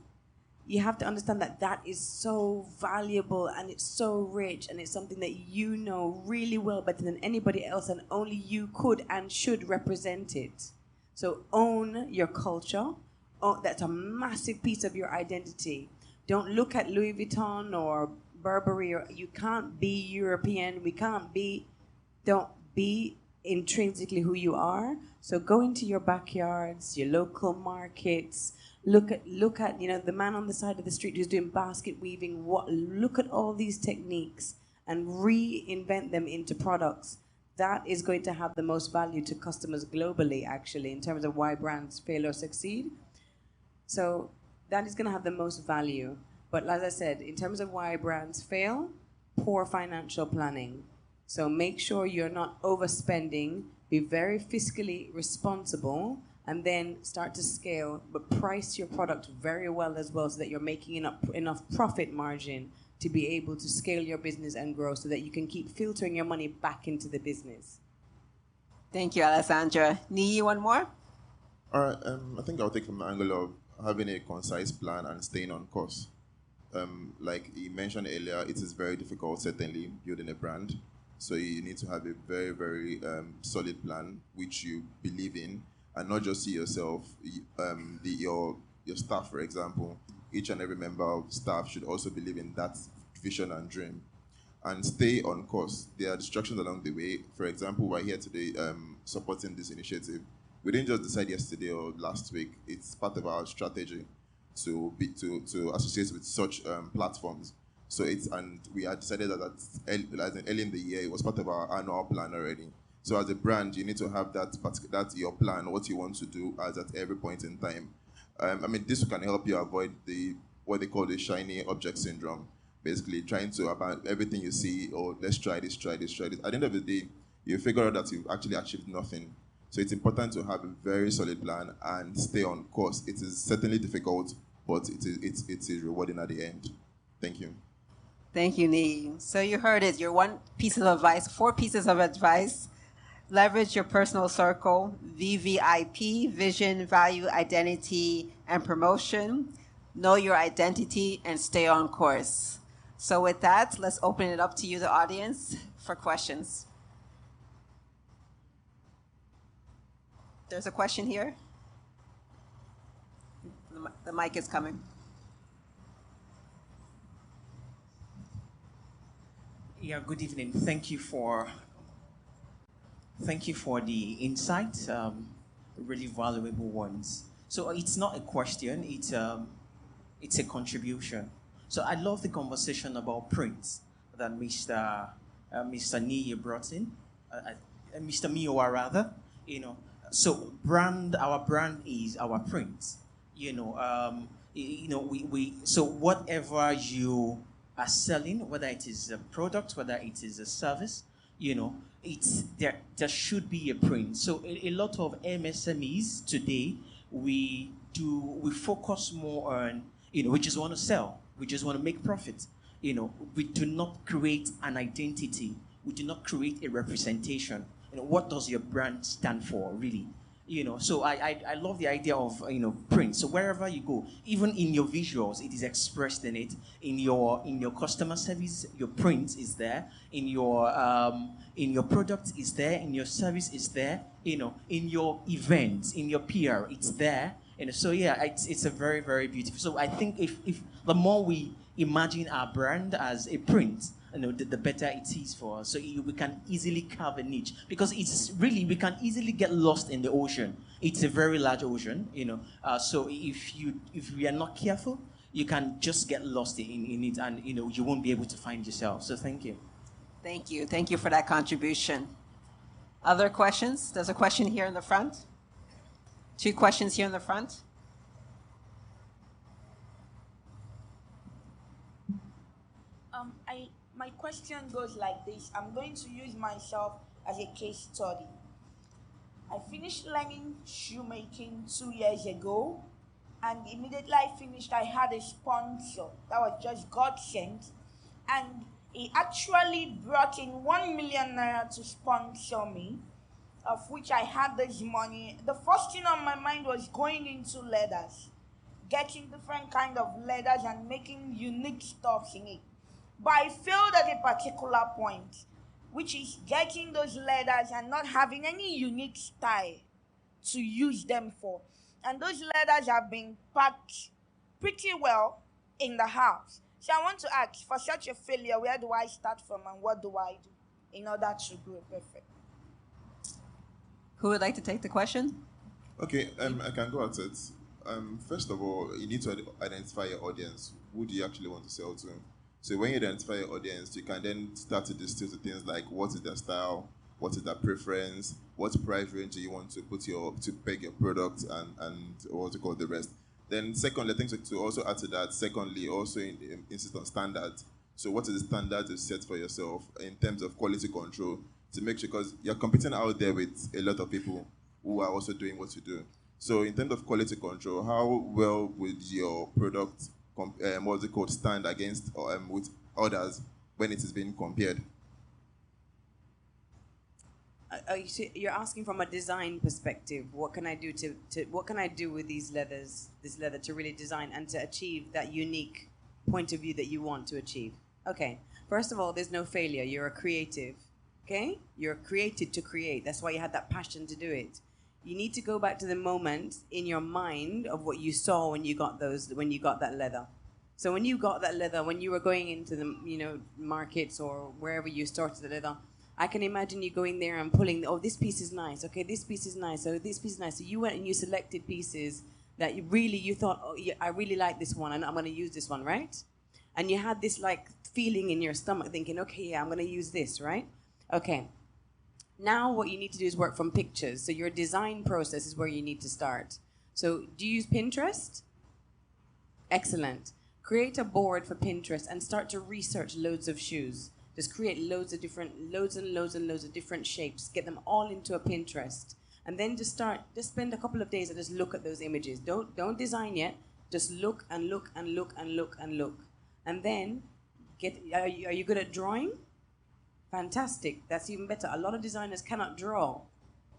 you have to understand that that is so valuable and it's so rich and it's something that you know really well better than anybody else, and only you could and should represent it. So own your culture. That's a massive piece of your identity. Don't look at Louis Vuitton or Burberry, or you can't be European. Don't be intrinsically who you are. So go into your backyards, your local markets. Look at the man on the side of the street who's doing basket weaving. Look at all these techniques and reinvent them into products. That is going to have the most value to customers globally, actually, in terms of why brands fail or succeed. So that is going to have the most value. But as I said, in terms of why brands fail, poor financial planning. So make sure you're not overspending, be very fiscally responsible, and then start to scale, but price your product very well as well so that you're making enough profit margin to be able to scale your business and grow so that you can keep filtering your money back into the business? Thank you, Alessandra. Niyi, one more? All right, I think I'll take from the angle of having a concise plan and staying on course. Like you mentioned earlier, it is very difficult, certainly, building a brand. So you need to have a very, very solid plan, which you believe in, and not just you yourself, your staff, for example. Each and every member of staff should also believe in that vision and dream. And stay on course. There are distractions along the way. For example, we're here today supporting this initiative. We didn't just decide yesterday or last week. It's part of our strategy to associate with such platforms. So we had decided that early in the year, it was part of our annual plan already. So as a brand, you need to have that's your plan, what you want to do at every point in time. This can help you avoid what they call the shiny object syndrome. Basically, trying to about everything you see, let's try this. At the end of the day, you figure out that you've actually achieved nothing. So it's important to have a very solid plan and stay on course. It is certainly difficult, but it's rewarding at the end. Thank you. Thank you, Niyi. So you heard it. Your 4 pieces of advice. Leverage your personal circle, VVIP, vision, value, identity, and promotion. Know your identity and stay on course. So with that, let's open it up to you, the audience, for questions. There's a question here. The mic is coming. Yeah, good evening. Thank you for the insights, really valuable ones. So it's not a question, it's a contribution. So I love the conversation about prints that Mr. Niyi brought in, Mr. Muyiwa rather. So our brand is our print. So whatever you are selling, whether it is a product, whether it is a service, there should be a print. So a lot of MSMEs today, we focus more on, we just want to sell, we just want to make profit. We do not create an identity, we do not create a representation. What does your brand stand for, really? So I love the idea of print. So wherever you go, even in your visuals, it is expressed in it. In your customer service, your print is there. In your product is there. In your service is there. In your events, in your PR, it's there. So yeah, it's a very, very beautiful. So I think if the more we imagine our brand as a print, the better it is for us. So we can easily carve a niche, because we can easily get lost in the ocean. It's a very large ocean, so if we are not careful, you can just get lost in it, and you won't be able to find yourself. So thank you. Thank you for that contribution. Other questions? There's a question here in the front. 2 questions here in the front. My question goes like this. I'm going to use myself as a case study. I finished learning shoemaking 2 years ago, and immediately I finished, I had a sponsor that was just God sent, and he actually brought in 1 million naira to sponsor me, of which I had this money. The first thing on my mind was going into leathers, getting different kind of leathers and making unique stuffs in it. But I failed at a particular point, which is getting those leathers and not having any unique style to use them for. And those leathers have been packed pretty well in the house. So I want to ask, for such a failure, where do I start from and what do I do in order to grow perfect? Who would like to take the question? Okay, I can go at it. First of all, you need to identify your audience. Who do you actually want to sell to? So when you identify your audience, you can then start to distill to things like what is their style, what is their preference, what price range do you want to peg your product, and what to call the rest. Then secondly, I think to also add to that, secondly, also insist on standards. So what is the standard you set for yourself in terms of quality control to make sure, because you're competing out there with a lot of people who are also doing what you do. So in terms of quality control, how well would your product stand against with others when it is being compared. You're asking from a design perspective. What can I do what can I do with this leather to really design and to achieve that unique point of view that you want to achieve? Okay. First of all, there's no failure. You're a creative. Okay? You're created to create. That's why you had that passion to do it. You need to go back to the moment in your mind of what you saw when you got that leather. So when you got that leather, when you were going into the markets or wherever you started the leather, I can imagine you going there and pulling, oh, this piece is nice. Okay, this piece is nice. Oh, this piece is nice. So you went and you selected pieces that you thought, oh, yeah, I really like this one and I'm going to use this one, right? And you had this like feeling in your stomach thinking, okay, yeah, I'm going to use this, right? Okay. Now what you need to do is work from pictures. So your design process is where you need to start. So do you use Pinterest? Excellent. Create a board for Pinterest and start to research loads of shoes. Just create loads of different shapes. Get them all into a Pinterest. And then just spend a couple of days and just look at those images. Don't design yet. Just look and look and look and look and look. And then are you good at drawing? Fantastic. That's even better. A lot of designers cannot draw.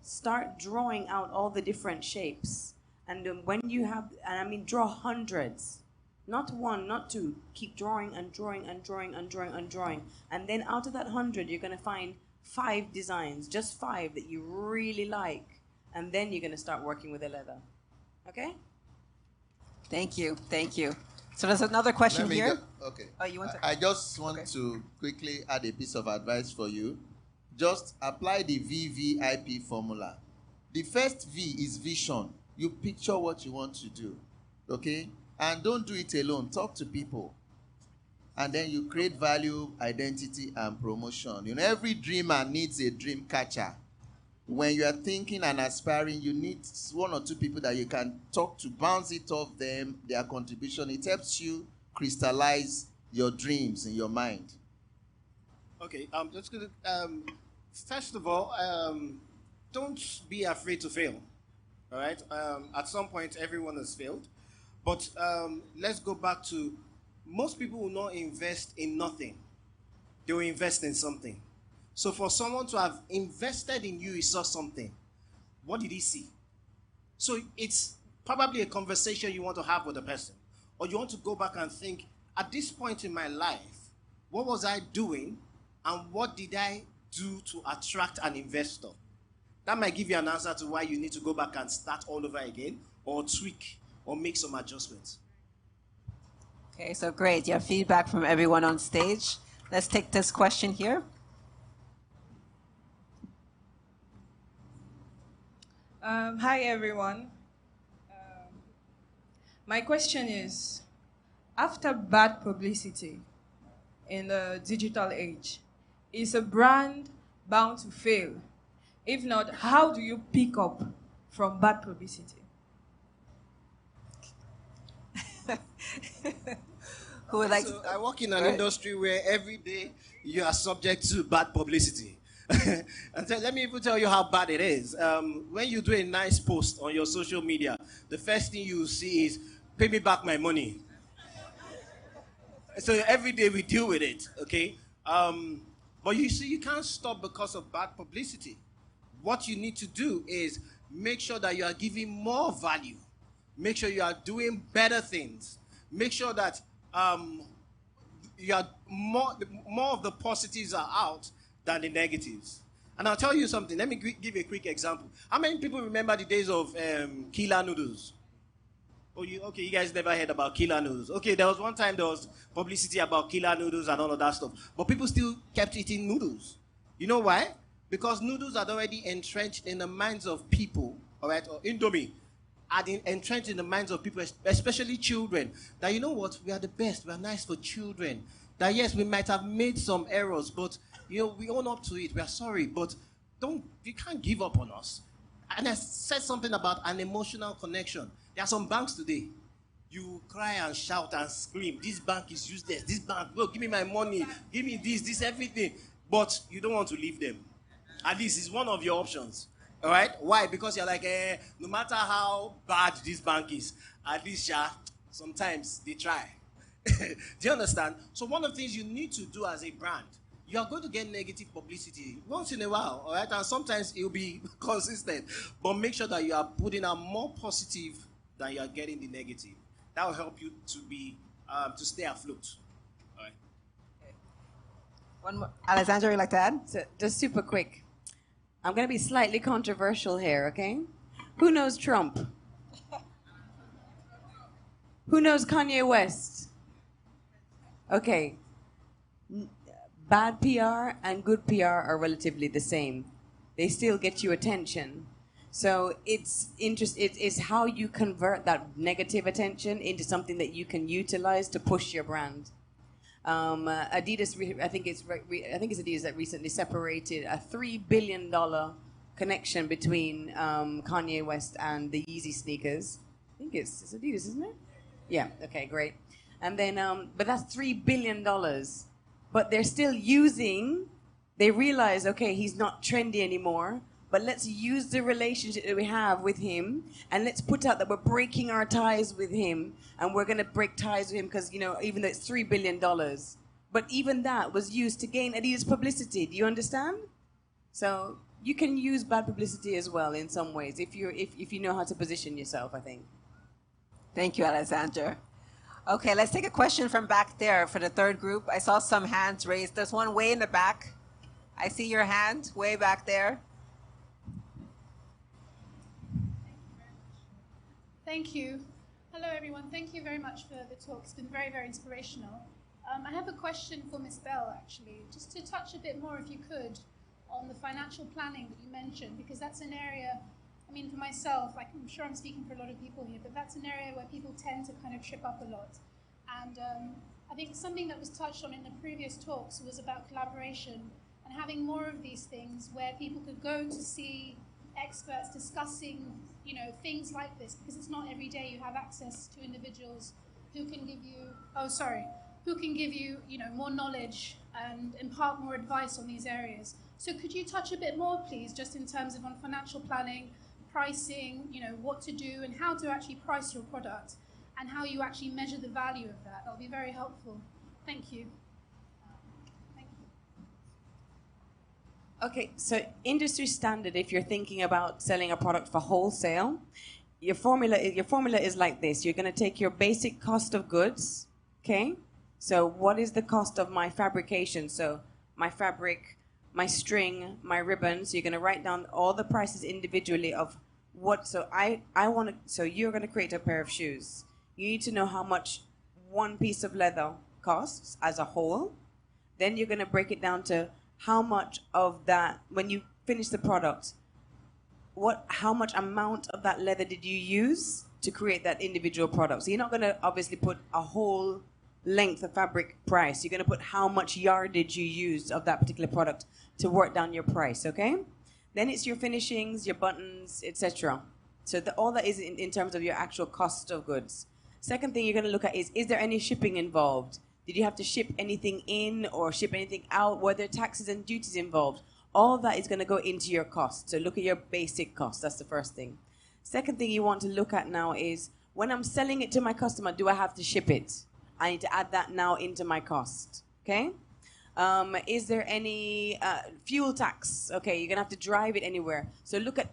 Start drawing out all the different shapes. And when you have, and I mean draw hundreds. Not one, not two. Keep drawing and drawing and drawing and drawing and drawing. And then out of that 100, you're going to find 5 designs, just 5 that you really like. And then you're going to start working with the leather. Okay? Thank you. Thank you. So there's another question here. Okay. Oh, you want to? I just want to quickly add a piece of advice for you. Just apply the VVIP formula. The first V is vision. You picture what you want to do. Okay? And don't do it alone. Talk to people. And then you create value, identity, and promotion. You know, every dreamer needs a dream catcher. When you are thinking and aspiring, you need 1 or 2 people that you can talk to, bounce it off them, their contribution. It helps you crystallize your dreams in your mind. Okay, just gonna, first of all, don't be afraid to fail. All right? At some point, everyone has failed. But let's go back to, most people will not invest in nothing. They will invest in something. So for someone to have invested in you, he saw something. What did he see? So it's probably a conversation you want to have with the person. Or you want to go back and think, at this point in my life, what was I doing and what did I do to attract an investor? That might give you an answer to why you need to go back and start all over again or tweak or make some adjustments. Okay, so great. You have feedback from everyone on stage. Let's take this question here. Hi, everyone. My question is, after bad publicity in the digital age, is a brand bound to fail? If not, how do you pick up from bad publicity? Who would like so I work in an industry where every day you are subject to bad publicity. And let me even tell you how bad it is. When you do a nice post on your social media, the first thing you see is, pay me back my money. So every day we deal with it, okay? But you see, you can't stop because of bad publicity. What you need to do is make sure that you are giving more value. Make sure you are doing better things. Make sure that you are more of the positives are out than the negatives. And I'll tell you something. Let me give a quick example. How many people remember the days of killer noodles? Oh, you guys never heard about killer noodles. Okay, there was one time there was publicity about killer noodles and all of that stuff. But people still kept eating noodles. You know why? Because noodles are already entrenched in the minds of people, all right, or Indomie, are entrenched in the minds of people, especially children, that you know what, we are the best, we are nice for children. That yes, we might have made some errors, but you know, we own up to it, we are sorry, but you can't give up on us. And I said something about an emotional connection. There are some banks today, you cry and shout and scream, this bank is useless, this bank, look, give me my money, give me this, everything. But you don't want to leave them. At least it's one of your options. All right? Why? Because you're like, no matter how bad this bank is, at least, sometimes they try. Do you understand? So one of the things you need to do as a brand, you are going to get negative publicity once in a while, all right? And sometimes it will be consistent. But make sure that you are putting out more positive than you are getting the negative. That will help you to be to stay afloat. All right. One more. Alessandra, you like to add? So just super quick. I'm going to be slightly controversial here, okay? Who knows Trump? Who knows Kanye West? Okay. Bad PR and good PR are relatively the same. They still get you attention. So it's how you convert that negative attention into something that you can utilize to push your brand. Adidas, I think it's Adidas that recently separated a $3 billion connection between Kanye West and the Yeezy sneakers. I think it's Adidas, isn't it? Yeah. Okay. Great. And then, but that's $3 billion. But they're still using. They realize, okay, he's not trendy anymore. But let's use the relationship that we have with him, and let's put out that we're breaking our ties with him, and we're going to break ties with him because, you know, even though it's $3 billion. But even that was used to gain Adidas publicity. Do you understand? So you can use bad publicity as well in some ways if you know how to position yourself, I think. Thank you, Alessandra. Okay, let's take a question from back there for the third group. I saw some hands raised. There's one way in the back. I see your hand way back there. Thank you. Hello, everyone. Thank you very much for the talk. It's been very, very inspirational. I have a question for Ms. Bell, actually, just to touch a bit more, if you could, on the financial planning that you mentioned, because that's an area, I mean, for myself, I'm sure I'm speaking for a lot of people here, but that's an area where people tend to kind of trip up a lot. And I think something that was touched on in the previous talks was about collaboration and having more of these things where people could go to see experts discussing, you know, things like this, because it's not every day you have access to individuals who can give you, you know, more knowledge and impart more advice on these areas. So could you touch a bit more, please, just in terms of on financial planning, pricing, you know, what to do and how to actually price your product and how you actually measure the value of that? That'll be very helpful. Thank you. Okay, so industry standard, if you're thinking about selling a product for wholesale, your formula is like this. You're going to take your basic cost of goods, okay? So what is the cost of my fabrication? So my fabric, my string, my ribbons. You're going to write down all the prices individually of what. So so you're going to create a pair of shoes. You need to know how much one piece of leather costs as a whole. Then you're going to break it down to how much of that, when you finish the product, how much amount of that leather did you use to create that individual product? So you're not going to obviously put a whole length of fabric price. You're going to put how much yardage you used of that particular product to work down your price, okay? Then it's your finishings, your buttons, etc. So all that is in terms of your actual cost of goods. Second thing you're going to look at is there any shipping involved? Did you have to ship anything in or ship anything out? Were there taxes and duties involved? All that is going to go into your cost. So look at your basic cost. That's the first thing. Second thing you want to look at now is when I'm selling it to my customer, do I have to ship it? I need to add that now into my cost. Okay? Is there any fuel tax? Okay, you're going to have to drive it anywhere. So look at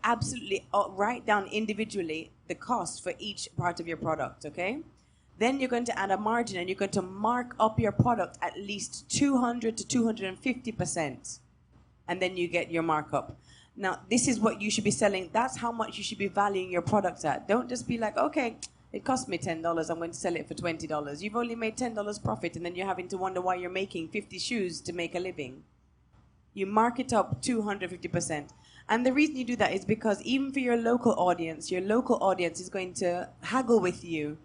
write down individually the cost for each part of your product. Okay? Then you're going to add a margin and you're going to mark up your product at least 200 to 250%. And then you get your markup. Now, this is what you should be selling. That's how much you should be valuing your products at. Don't just be like, okay, it cost me $10. I'm going to sell it for $20. You've only made $10 profit, and then you're having to wonder why you're making 50 shoes to make a living. You mark it up 250%. And the reason you do that is because even for your local audience is going to haggle with you.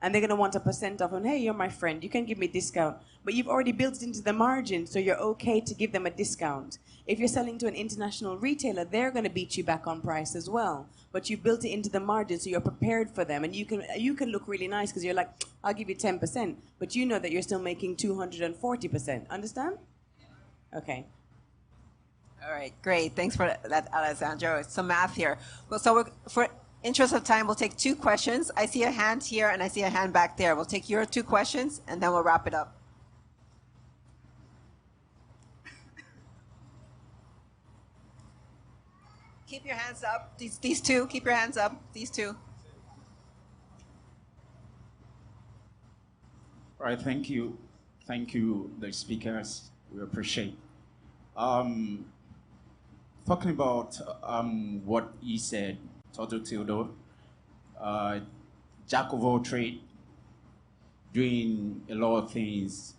And they're going to want a % off. And hey, you're my friend. You can give me a discount. But you've already built it into the margin, so you're okay to give them a discount. If you're selling to an international retailer, they're going to beat you back on price as well. But you built it into the margin, so you're prepared for them. And you can look really nice because you're like, I'll give you 10%. But you know that you're still making 240%. Understand? Okay. All right, great. Thanks for that, Alessandro. Some math here. Well, so interest of time, we'll take 2 questions. I see a hand here and I see a hand back there. We'll take your 2 questions and then we'll wrap it up. Keep your hands up. These 2, keep your hands up. These 2. All right, thank you. Thank you, the speakers. We appreciate. Talking about what he said, Toto Theodore, jack of all trade, doing a lot of things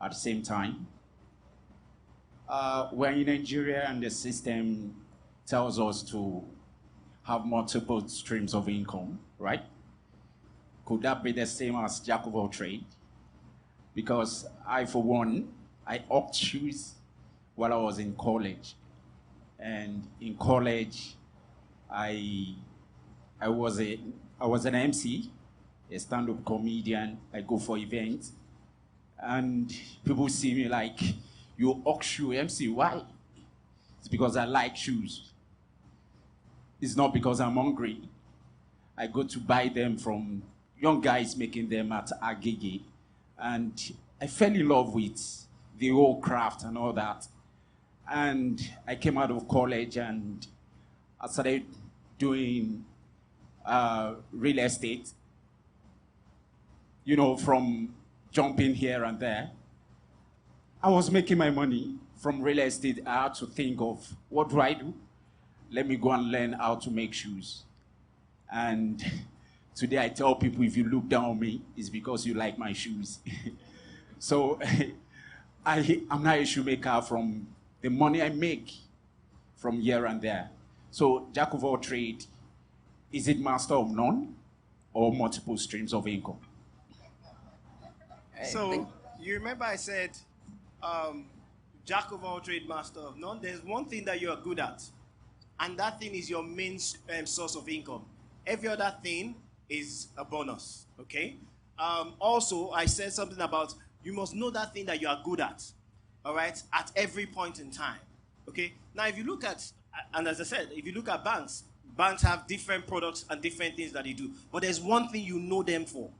at the same time. We're in Nigeria and the system tells us to have multiple streams of income, right? Could that be the same as jack of all trade? Because I, for one, I hawked shoes while I was in college. And in college, I was an MC, a stand-up comedian. I go for events. And people see me like, you hawk shoe MC, why? It's because I like shoes. It's not because I'm hungry. I go to buy them from young guys making them at Agege. And I fell in love with the whole craft and all that. And I came out of college and I started doing real estate, you know, from jumping here and there. I was making my money from real estate. I had to think of, what do I do? Let me go and learn how to make shoes. And today I tell people, if you look down on me, it's because you like my shoes. So I'm not a shoemaker from the money I make from here and there. So jack of all trade, is it master of none or multiple streams of income? So you remember I said, jack of all trade, master of none. There's one thing that you are good at, and that thing is your main source of income. Every other thing is a bonus, okay? Also, I said something about you must know that thing that you are good at, all right, at every point in time, okay? Now, if you look at, and as I said, if you look at banks, banks have different products and different things that they do, but there's one thing you know them for,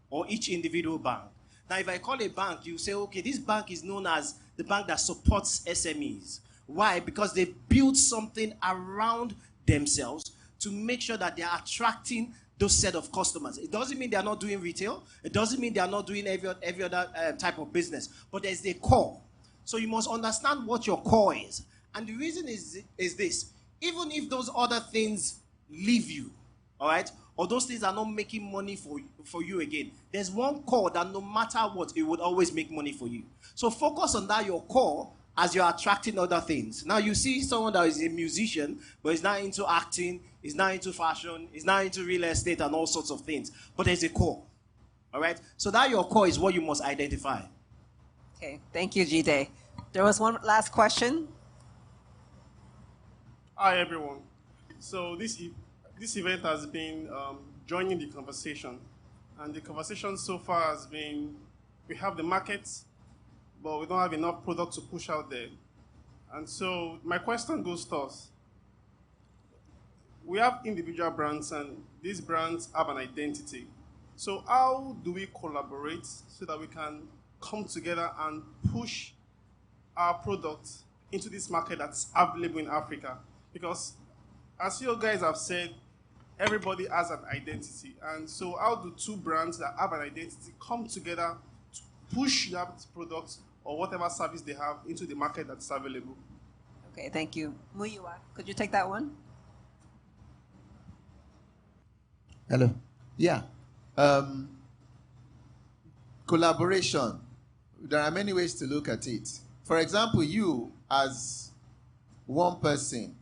or each individual bank. Now, if I call a bank, you say, okay, this bank is known as the bank that supports SMEs. Why? Because they built something around themselves to make sure that they are attracting those set of customers. It doesn't mean they are not doing retail. It doesn't mean they are not doing every other type of business. But there's a core. So you must understand what your core is. And the reason is this. Even if those other things leave you, all right, or those things are not making money for you again, there's one core that no matter what, it would always make money for you. So focus on that, your core, as you're attracting other things. Now you see someone that is a musician, but is not into acting, is not into fashion, is not into real estate and all sorts of things. But there's a core, all right? So that your core is what you must identify. Okay, thank you, Jide. There was one last question. Hi, everyone. So this event has been joining the conversation. And the conversation so far has been, we have the markets, but we don't have enough product to push out there. And so my question goes to us. We have individual brands, and these brands have an identity. So how do we collaborate so that we can come together and push our product into this market that's available in Africa? Because as you guys have said, everybody has an identity. And so how do two brands that have an identity come together to push that product or whatever service they have into the market that's available? Okay, thank you. Muyiwa, could you take that one? Hello. Yeah. Collaboration. There are many ways to look at it. For example, you as one person,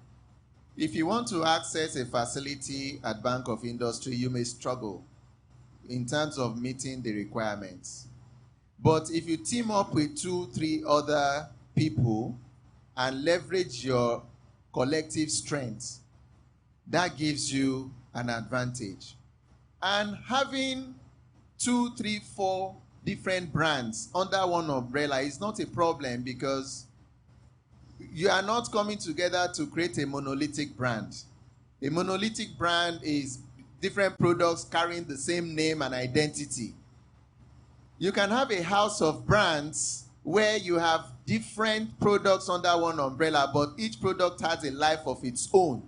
if you want to access a facility at Bank of Industry, you may struggle in terms of meeting the requirements. But if you team up with 2, 3 other people and leverage your collective strengths, that gives you an advantage. And having 2, 3, 4 different brands under one umbrella is not a problem, because you are not coming together to create a monolithic brand. A monolithic brand is different products carrying the same name and identity. You can have a house of brands where you have different products under one umbrella, but each product has a life of its own.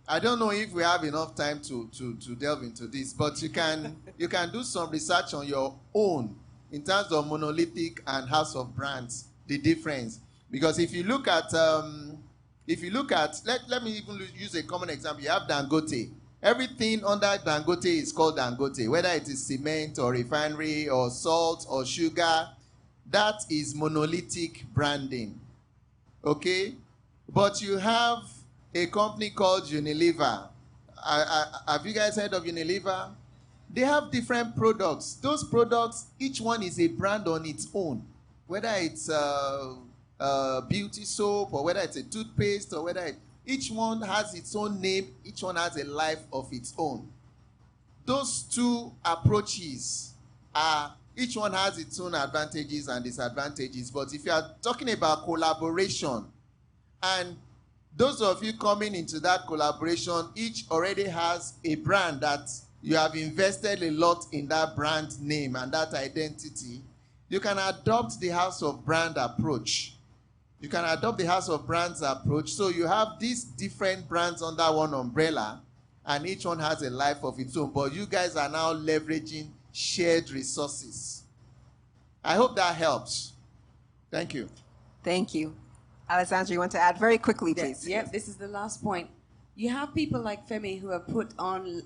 I don't know if we have enough time to delve into this, but you can do some research on your own in terms of monolithic and house of brands, the difference. Because if you look at, let me even use a common example. You have Dangote. Everything under Dangote is called Dangote, whether it is cement or refinery or salt or sugar. That is monolithic branding. Okay? But you have a company called Unilever. Have you guys heard of Unilever? They have different products. Those products, each one is a brand on its own. Whether it's beauty soap or whether it's a toothpaste or whether each one has its own name, each one has a life of its own. Those two approaches each one has its own advantages and disadvantages. But if you are talking about collaboration, and those of you coming into that collaboration, each already has a brand that you have invested a lot in that brand name and that identity, you can adopt the house of brand approach. You can adopt the house of brands approach. So you have these different brands under one umbrella, and each one has a life of its own. But you guys are now leveraging shared resources. I hope that helps. Thank you. Thank you. Alessandra, you want to add very quickly, please? Yes, this is the last point. You have people like Femi who have put on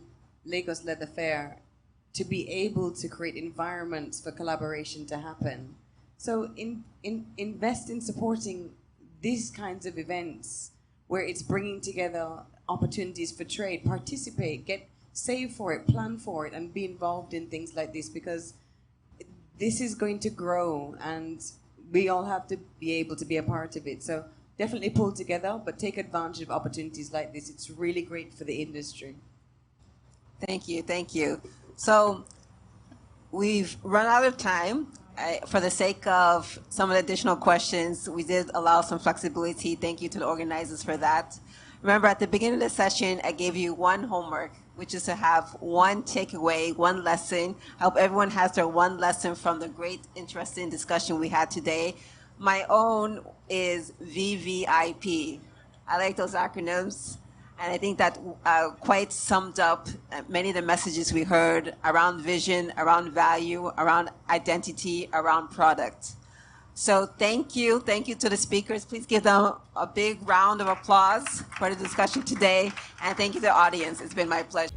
Lagos Leather Fair to be able to create environments for collaboration to happen. So invest in supporting these kinds of events where it's bringing together opportunities for trade. Participate, save for it, plan for it, and be involved in things like this, because this is going to grow and we all have to be able to be a part of it. So definitely pull together, but take advantage of opportunities like this. It's really great for the industry. Thank you, thank you. So we've run out of time. For the sake of some of the additional questions, we did allow some flexibility. Thank you to the organizers for that. Remember, at the beginning of the session, I gave you one homework, which is to have one takeaway, one lesson. I hope everyone has their one lesson from the great, interesting discussion we had today. My own is VVIP. I like those acronyms. And I think that quite summed up many of the messages we heard around vision, around value, around identity, around product. So thank you. Thank you to the speakers. Please give them a big round of applause for the discussion today. And thank you to the audience. It's been my pleasure.